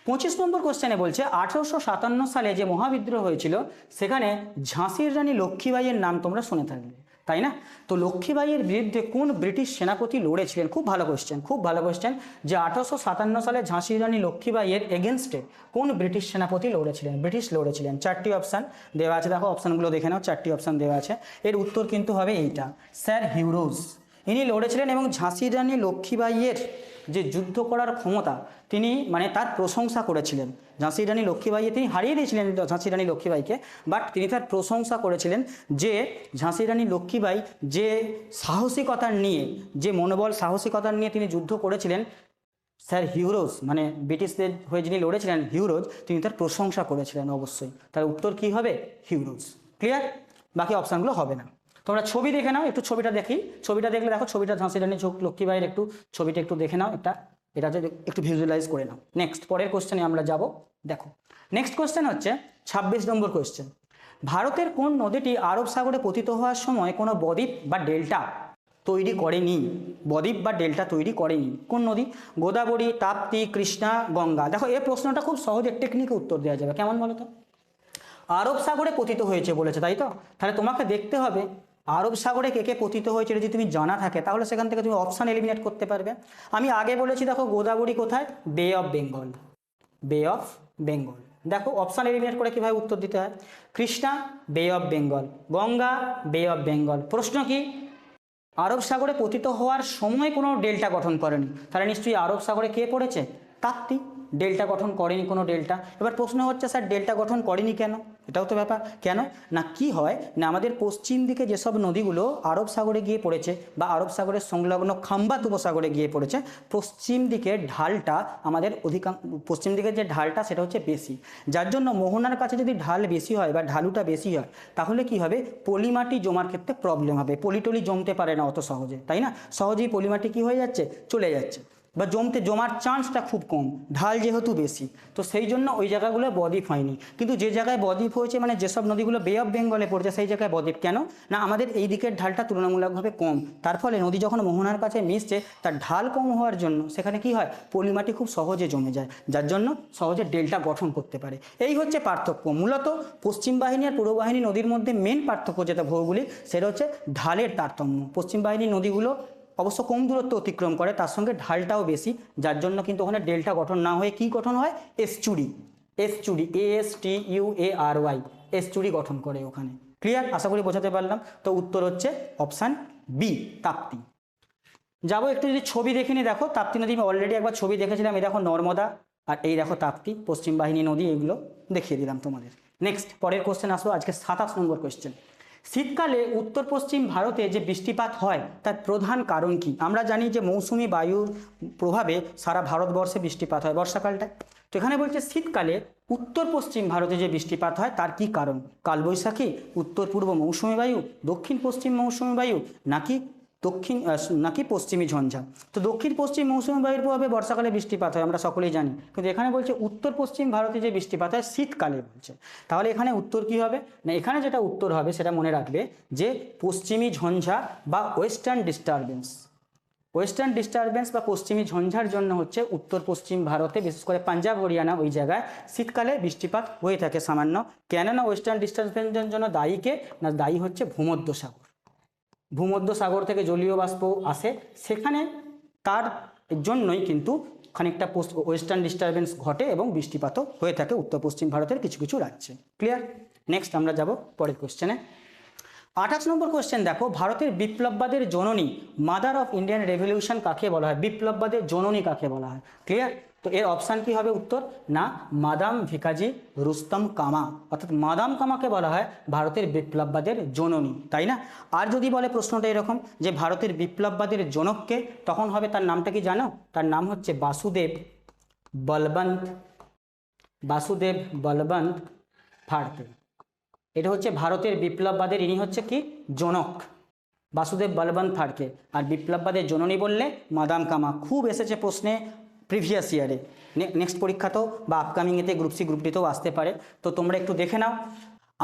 25 নম্বর কোশ্চেনে বলছে 1857 সালে যে মহাবিদ্রোহ হয়েছিল সেখানে ঝাঁসির রানী লক্ষ্মীবাইয়ের নাম তোমরা শুনে থাকবে, তাই না? তো লক্ষ্মীবাইয়ের বিরুদ্ধে কোন ব্রিটিশ সেনাপতি লড়েছিলেন? খুব ভালো কোশ্চেন, খুব ভালো কোশ্চেন, যে 1857 সালে ঝাঁসির রানী লক্ষ্মীবাইয়ের এগেনস্টে কোন ব্রিটিশ সেনাপতি লড়েছিলেন? ব্রিটিশ লড়েছিলেন। 4টি অপশান দেওয়া আছে, দেখো অপশানগুলো দেখে নাও, 4টি অপশান দেওয়া আছে। এর উত্তর কিন্তু হবে এইটা, স্যার হিউরোজ। ইনি লড়েছিলেন এবং ঝাঁসির রানী লক্ষ্মীবাইয়ের যে যুদ্ধ করার ক্ষমতা তিনি মানে তার প্রশংসা করেছিলেন। ঝাঁসির রানী লক্ষ্মীবাইকে তিনি হারিয়ে দিয়েছিলেন, ঝাঁসির রানী লক্ষ্মীবাইকে, বাট তিনি তার প্রশংসা করেছিলেন যে ঝাঁসির রানী লক্ষ্মীবাই যে সাহসিকতার নিয়ে, যে মনোবল সাহসিকতার নিয়ে তিনি যুদ্ধ করেছিলেন, স্যার হিউরোজ মানে ব্রিটিশদের হয়ে যিনি লড়েছিলেন হিউরোজ, তিনি তার প্রশংসা করেছিলেন অবশ্যই। তার উত্তর কি হবে? হিউরোজ। ক্লিয়ার? বাকি অপশানগুলো হবে না। তোমরা ছবি দেখে নাও, একটু ছবিটা দেখি। ছবিটা দেখলে দেখো, ছবিটা ঝাঁসির রানী লক্ষ্মীবাইয়ের একটু ছবিটা একটু দেখে নাও, এটাতে একটু ভিজুয়ালাইজ করে নাও। নেক্সট পরের কোশ্চেনে আমরা যাব। দেখো নেক্সট কোশ্চেন হচ্ছে 26 নম্বর কোশ্চেন। ভারতের কোন নদীটি আরব সাগরে পতিত হওয়ার সময় কোনো বদ্বীপ বা ডেল্টা তৈরি করেনি? বদ্বীপ বা ডেল্টা তৈরি করেনি কোন নদী? গোদাবরী, তাপ্তি, কৃষ্ণা, গঙ্গা। দেখো এই প্রশ্নটা খুব সহজে টেকনিকে উত্তর দেওয়া যাবে, কেমন বলো তো? আরব সাগরে পতিত হয়েছে বলেছে, তাই তো? তাহলে তোমাকে দেখতে হবে আরব সাগরে কে কে পতিত হয়েছে, যদি তুমি জানা থাকে তাহলে সেখান থেকে তুমি অপশান এলিমিনেট করতে পারবে। আমি আগে বলেছি দেখো গোদাবরী কোথায়? বে অফ বেঙ্গল, বে অফ বেঙ্গল। দেখো অপশান এলিমিনেট করে কীভাবে উত্তর দিতে হয়। কৃষ্ণা বে অফ বেঙ্গল, গঙ্গা বে অফ বেঙ্গল। প্রশ্ন কি? আরব সাগরে পতিত হওয়ার সময় কোনো ডেল্টা গঠন করেনি, তাহলে নিশ্চয়ই আরব সাগরে কে পড়েছে? তাপ্তি। ডেল্টা গঠন করেনি কোনো ডেল্টা। এবার প্রশ্ন হচ্ছে স্যার ডেল্টা গঠন করেনি কেন? এটাও তো ব্যাপার। কেন না, কি হয় না, আমাদের পশ্চিম দিকে যেসব নদীগুলো আরব সাগরে গিয়ে পড়েছে বা আরব সাগরের সংলগ্ন খাম্বাত উপসাগরে গিয়ে পড়েছে, পশ্চিম দিকের ঢালটা আমাদের পশ্চিম দিকের যে ঢালটা সেটা হচ্ছে বেশি, যার জন্য মোহনার কাছে যদি ঢাল বেশি হয় বা ঢালুটা বেশি হয় তাহলে কি হবে? পলিমাটি জমার ক্ষেত্রে প্রবলেম হবে। পলিটলি জমতে পারে না অত সহজে, তাই না? সহজেই পলিমাটি কি হয়ে যাচ্ছে? চলে যাচ্ছে, বা জমার চান্সটা খুব কম, ঢাল যেহেতু বেশি। তো সেই জন্য ওই জায়গাগুলো বদ্বীপ হয়নি। কিন্তু যে জায়গায় বদ্বীপ হয়েছে মানে যেসব নদীগুলো বে অফ বেঙ্গলে পড়ছে সেই জায়গায় বদ্বীপ। কেন না, আমাদের এই দিকের ঢালটা তুলনামূলকভাবে কম, তার ফলে নদী যখন মোহনার কাছে মিশছে তার ঢাল কম হওয়ার জন্য সেখানে কি হয়? পলিমাটি খুব সহজে জমে যায়, যার জন্য সহজে ডেল্টা গঠন করতে পারে। এই হচ্ছে পার্থক্য। মূলত পশ্চিম বাহিনী আর পূর্ব বাহিনী নদীর মধ্যে মেন পার্থক্য যেটা ভৌগোলিক, সেটা হচ্ছে ঢালের তারতম্য। পশ্চিম বাহিনীর নদীগুলো অবশ্য কম দূরত্ব অতিক্রম করে, তার সঙ্গে ঢালটাও বেশি, যার জন্য কিন্তু ওখানে ডেল্টা গঠন না হয়ে কি গঠন হয়? এস্চুরি, এস্চুরি, ASTUARY, এস্চুরি গঠন করে ওখানে। ক্লিয়ার? আশা করি বোঝাতে পারলাম। তো উত্তর হচ্ছে অপশান বি, তাপ্তি। যাবো একটু যদি ছবি দেখে নি। দেখো তাপ্তি নদী আমি অলরেডি একবার ছবি দেখেছিলাম, এই দেখো নর্মদা আর এই দেখো তাপ্তি, পশ্চিম বাহিনী নদী, এগুলো দেখিয়ে দিলাম তোমাদের। নেক্সট পরের কোশ্চেন আসবো, আজকে 27 নম্বর কোশ্চেন। শীতকালে উত্তর পশ্চিম ভারতে যে বৃষ্টিপাত হয় তার প্রধান কারণ কি? আমরা জানি যে মৌসুমি বায়ুর প্রভাবে সারা ভারতবর্ষে বৃষ্টিপাত হয় বর্ষাকালটায়। তো এখানে বলছে শীতকালে উত্তর পশ্চিম ভারতে যে বৃষ্টিপাত হয় তার কি কারণ? কালবৈশাখী, উত্তর পূর্ব মৌসুমি বায়ু, দক্ষিণ পশ্চিম মৌসুমি বায়ু, নাকি পশ্চিমী ঝঞ্ঝা? তো দক্ষিণ পশ্চিম মৌসুমি বায়ুর প্রভাবে বর্ষাকালে বৃষ্টিপাত হয়, আমরা সকলেই জানি। কিন্তু এখানে বলছে উত্তর পশ্চিম ভারতে যে বৃষ্টিপাত হয় শীতকালে বলছে। তাহলে এখানে উত্তর কি হবে? না, এখানে যেটা উত্তর হবে সেটা মনে রাখবে যে পশ্চিমী ঝঞ্ঝা বা ওয়েস্টার্ন ডিস্টারবেন্স। ওয়েস্টার্ন ডিস্টারবেন্স বা পশ্চিমী ঝঞ্ঝার জন্য হচ্ছে উত্তর পশ্চিম ভারতে, বিশেষ করে পাঞ্জাব হরিয়ানা ওই জায়গায় শীতকালে বৃষ্টিপাত হয়ে থাকে সামান্য। কেননা ওয়েস্টার্ন ডিস্টারবেন্সের জন্য দায়ী কে? না, দায়ী হচ্ছে ভূমধ্যসাগর। ভূমধ্যসাগর থেকে জলীয় বাষ্প আসে, সেখানে তার জন্যই কিন্তু খানিকটা ওয়েস্টার্ন ডিস্টারবেন্স ঘটে এবং বৃষ্টিপাতও হয়ে থাকে উত্তর পশ্চিম ভারতের কিছু কিছু রাজ্যে। ক্লিয়ার? নেক্সট আমরা যাব পরের কোশ্চেনে। 28 নম্বর কোয়েশ্চেন দেখো, ভারতের বিপ্লববাদের জননী মাদার অফ ইন্ডিয়ান রেভলিউশন কাকে বলা হয়? বিপ্লববাদের জননী কাকে বলা হয়? ক্লিয়ার? তো এর অপশান কি হবে উত্তর? না, মাদাম ভিকাজি রুস্তম কামা, অর্থাৎ মাদাম কামাকে বলা হয় ভারতের বিপ্লববাদের জননী, তাই না? আর যদি বলে প্রশ্নটা এরকম যে ভারতের বিপ্লববাদের জনককে, তখন হবে তার নামটা কি জানো? তার নাম হচ্ছে বাসুদেব বলবন্ত ভারতে। এটা হচ্ছে ভারতের বিপ্লববাদের, ইনি হচ্ছে কি জনক, বাসুদেব বলবন্ত ফাড়কে। আর বিপ্লববাদের জননী বললে মাদাম কামা। খুব এসেছে প্রশ্নে প্রিভিয়াস ইয়ারে, নেক্সট পরীক্ষাতেও বা আপকামিংয়েতে গ্রুপ সি গ্রুপ ডিতেও আসতে পারে। তো তোমরা একটু দেখে নাও।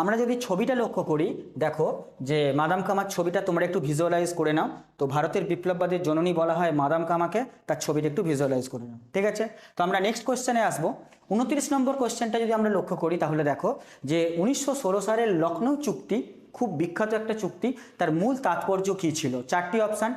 আমরা যদি ছবিটা লক্ষ্য করি, দেখো যে মাদাম কামার ছবিটা তোমরা একটু ভিজুয়ালাইজ করে নাও। তো ভারতের বিপ্লববাদের জননী বলা হয় মাদাম কামাকে, তার ছবিটা একটু ভিজুয়ালাইজ করে নাও, ঠিক আছে? তো আমরা নেক্সট কোয়েশ্চেনে আসবো। 29 নম্বর কোয়েশ্চেনটা যদি আমরা লক্ষ্য করি, তাহলে দেখো যে 1916 সালের লখনৌ চুক্তি খুব বিখ্যাত একটা চুক্তি, তার মূল তাৎপর্য কী ছিল? চারটি অপশান: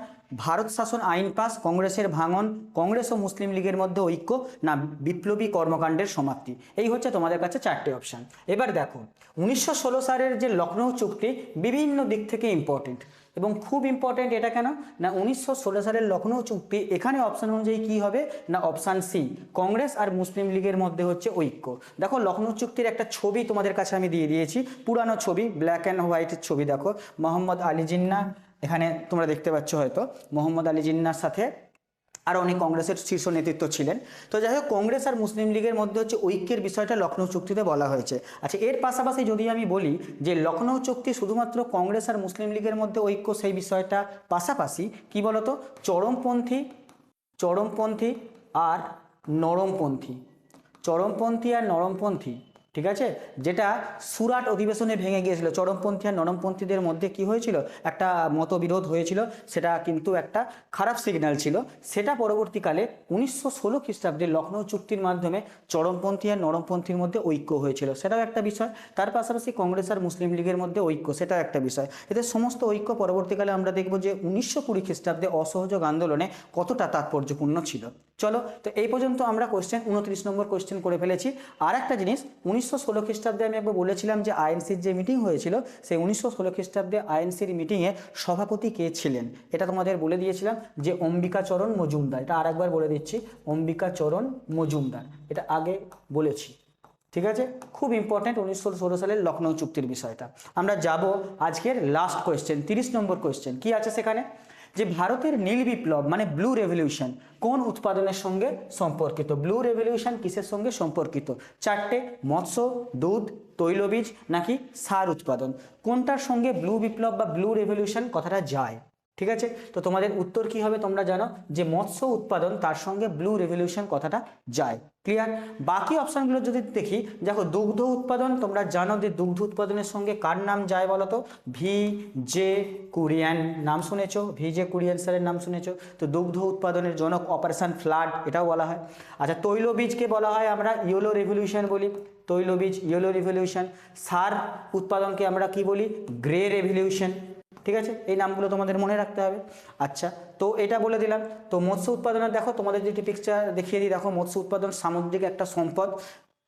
ভারত শাসন আইন পাস, কংগ্রেসের ভাঙন, কংগ্রেস ও মুসলিম লীগের মধ্যে ঐক্য, না বিপ্লবী কর্মকাণ্ডের সমাপ্তি। এই হচ্ছে তোমাদের কাছে চারটি অপশান। এবার দেখো 1916 সালের যে লখনৌ চুক্তি বিভিন্ন দিক থেকে ইম্পর্টেন্ট, এবং খুব ইম্পর্টেন্ট। এটা কেন না, 1916 সালের লখনৌ চুক্তি, এখানে অপশান অনুযায়ী কী হবে না, অপশান সি, কংগ্রেস আর মুসলিম লীগের মধ্যে হচ্ছে ঐক্য। দেখো লখনৌ চুক্তির একটা ছবি তোমাদের কাছে আমি দিয়ে দিয়েছি, পুরানো ছবি, ব্ল্যাক অ্যান্ড হোয়াইটের ছবি। দেখো মোহাম্মদ আলী জিন্নাহ, এখানে তোমরা দেখতে পাচ্ছ হয়তো, মোহাম্মদ আলী জিন্নাহর সাথে আরও অনেক কংগ্রেসের শীর্ষ নেতৃত্ব ছিলেন। তো যাই হোক, কংগ্রেস আর মুসলিম লীগের মধ্যে হচ্ছে ঐক্যের বিষয়টা লখনৌ চুক্তিতে বলা হয়েছে। আচ্ছা, এর পাশাপাশি যদি আমি বলি যে লখনৌ চুক্তি শুধুমাত্র কংগ্রেস আর মুসলিম লীগের মধ্যে ঐক্য, সেই বিষয়টা পাশাপাশি কি বলতো, চরমপন্থী আর নরমপন্থী, ঠিক আছে, যেটা সুরাট অধিবেশনে ভেঙে গিয়েছিল। চরমপন্থী আর নরমপন্থীদের মধ্যে কি হয়েছিল, একটা মতবিরোধ হয়েছিল, সেটা কিন্তু একটা খারাপ সিগন্যাল ছিল। সেটা পরবর্তীকালে 1916 খ্রিস্টাব্দে লখনৌ চুক্তির মাধ্যমে চরমপন্থী আর নরমপন্থীর মধ্যে ঐক্য হয়েছিল, সেটাও একটা বিষয়। তার পাশাপাশি কংগ্রেস আর মুসলিম লীগের মধ্যে ঐক্য, সেটাও একটা বিষয়। এদের সমস্ত ঐক্য পরবর্তীকালে আমরা দেখব যে 1920 খ্রিস্টাব্দে অসহযোগ আন্দোলনে কতটা তাৎপর্যপূর্ণ ছিল। চলো, তো এই পর্যন্ত আমরা 29 নম্বর কোয়েশ্চেন করে ফেলেছি। আর একটা জিনিস, 1916 খ্রিস্টাব্দে আমি একবার বলেছিলাম যে আইএনসির যে মিটিং হয়েছিল, সেই 1916 খ্রিস্টাব্দে আইএনসির মিটিংয়ে সভাপতি কে ছিলেন, এটা তোমাদের বলে দিয়েছিলাম যে অম্বিকাচরণ মজুমদার। এটা আরেকবার বলে দিচ্ছি, অম্বিকাচরণ মজুমদার, এটা আগে বলেছি, ঠিক আছে? খুব ইম্পর্টেন্ট 1916 সালের লখনৌ চুক্তির বিষয়টা। আমরা যাব আজকের লাস্ট কোয়েশ্চেন, 30 নম্বর কোয়েশ্চেন। কি আছে সেখানে, যে ভারতের নীল বিপ্লব মানে ব্লু রেভলিউশন কোন উৎপাদনের সঙ্গে সম্পর্কিত? ব্লু রেভলিউশন কিসের সঙ্গে সম্পর্কিত? চারটে: মৎস্য, দুধ, তৈলবীজ নাকি সার উৎপাদন। কোনটার সঙ্গে ব্লু বিপ্লব বা ব্লু রেভলিউশন কথাটা যায়? ঠিক আছে, তো তোমাদের উত্তর কি হবে তোমরা জানো, যে মৎস্য উৎপাদন, তার সঙ্গে ব্লু রেভলিউশন কথাটা যায়। ক্লিয়ার? বাকি অপশানগুলো যদি দেখি, দেখো দুগ্ধ উৎপাদন, তোমরা জানো যে দুগ্ধ উৎপাদনের সঙ্গে কার নাম যায় বলো তো? VJ কুরিয়ান, নাম শুনেছো? VJ কুরিয়ান স্যারের নাম শুনেছো? তো দুগ্ধ উৎপাদনের জনক অপারেশন ফ্লাড, এটাও বলা হয়। আচ্ছা, তৈলবীজকে বলা হয় আমরা ইয়েলো রেভলিউশন বলি, তৈলবীজ ইয়েলো রেভলিউশন। সার উৎপাদনকে আমরা কি বলি? Grey revolution. ঠিক আছে, এই নামগুলো তোমাদের মনে রাখতে হবে। আচ্ছা, তো এটা বলে দিলাম। তো মৎস্য উৎপাদনের দেখো তোমাদের যেটি পিকচার দেখিয়ে দিই, দেখো মৎস্য উৎপাদন সামুদ্রিক একটা সম্পদ।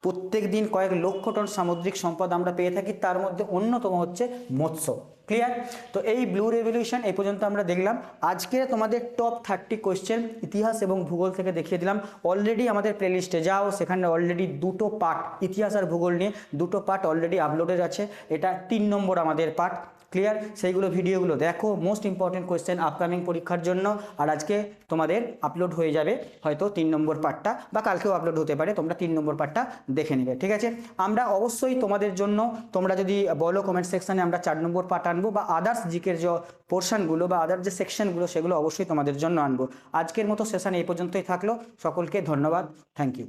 প্রত্যেক দিন কয়েক লক্ষ টন সামুদ্রিক সম্পদ আমরা পেয়ে থাকি, তার মধ্যে অন্যতম হচ্ছে মৎস্য। ক্লিয়ার? তো এই ব্লু রেভলিউশন এই পর্যন্ত আমরা দেখলাম। আজকে তোমাদের টপ 30 কোয়েশ্চেন ইতিহাস এবং ভূগোল থেকে দেখিয়ে দিলাম। অলরেডি আমাদের প্লেলিস্টে যাও, সেখানে অলরেডি দুটো পার্ট, ইতিহাস আর ভূগোল নিয়ে দুটো পার্ট অলরেডি আপলোডেড আছে। এটা 3 নম্বর আমাদের পার্ট। ক্লিয়ার? সেইগুলো ভিডিওগুলো দেখো, মোস্ট ইম্পর্টেন্ট কোয়েশ্চেন আপকামিং পরীক্ষার জন্য। আর আজকে তোমাদের আপলোড হয়ে যাবে হয়তো 3 নম্বর পার্টটা, বা কালকেও আপলোড হতে পারে, তোমরা 3 নম্বর পার্টটা দেখে নেবে। ঠিক আছে, আমরা অবশ্যই তোমাদের জন্য, তোমরা যদি বলো কমেন্ট সেকশানে, আমরা 4 নম্বর পার্ট আনবো, বা আদার্স জিকের যে পোর্শনগুলো বা আদার্স যে সেকশনগুলো, সেগুলো অবশ্যই তোমাদের জন্য আনবো। আজকের মতো সেশন এই পর্যন্তই থাকলো। সকলকে ধন্যবাদ, থ্যাংক ইউ।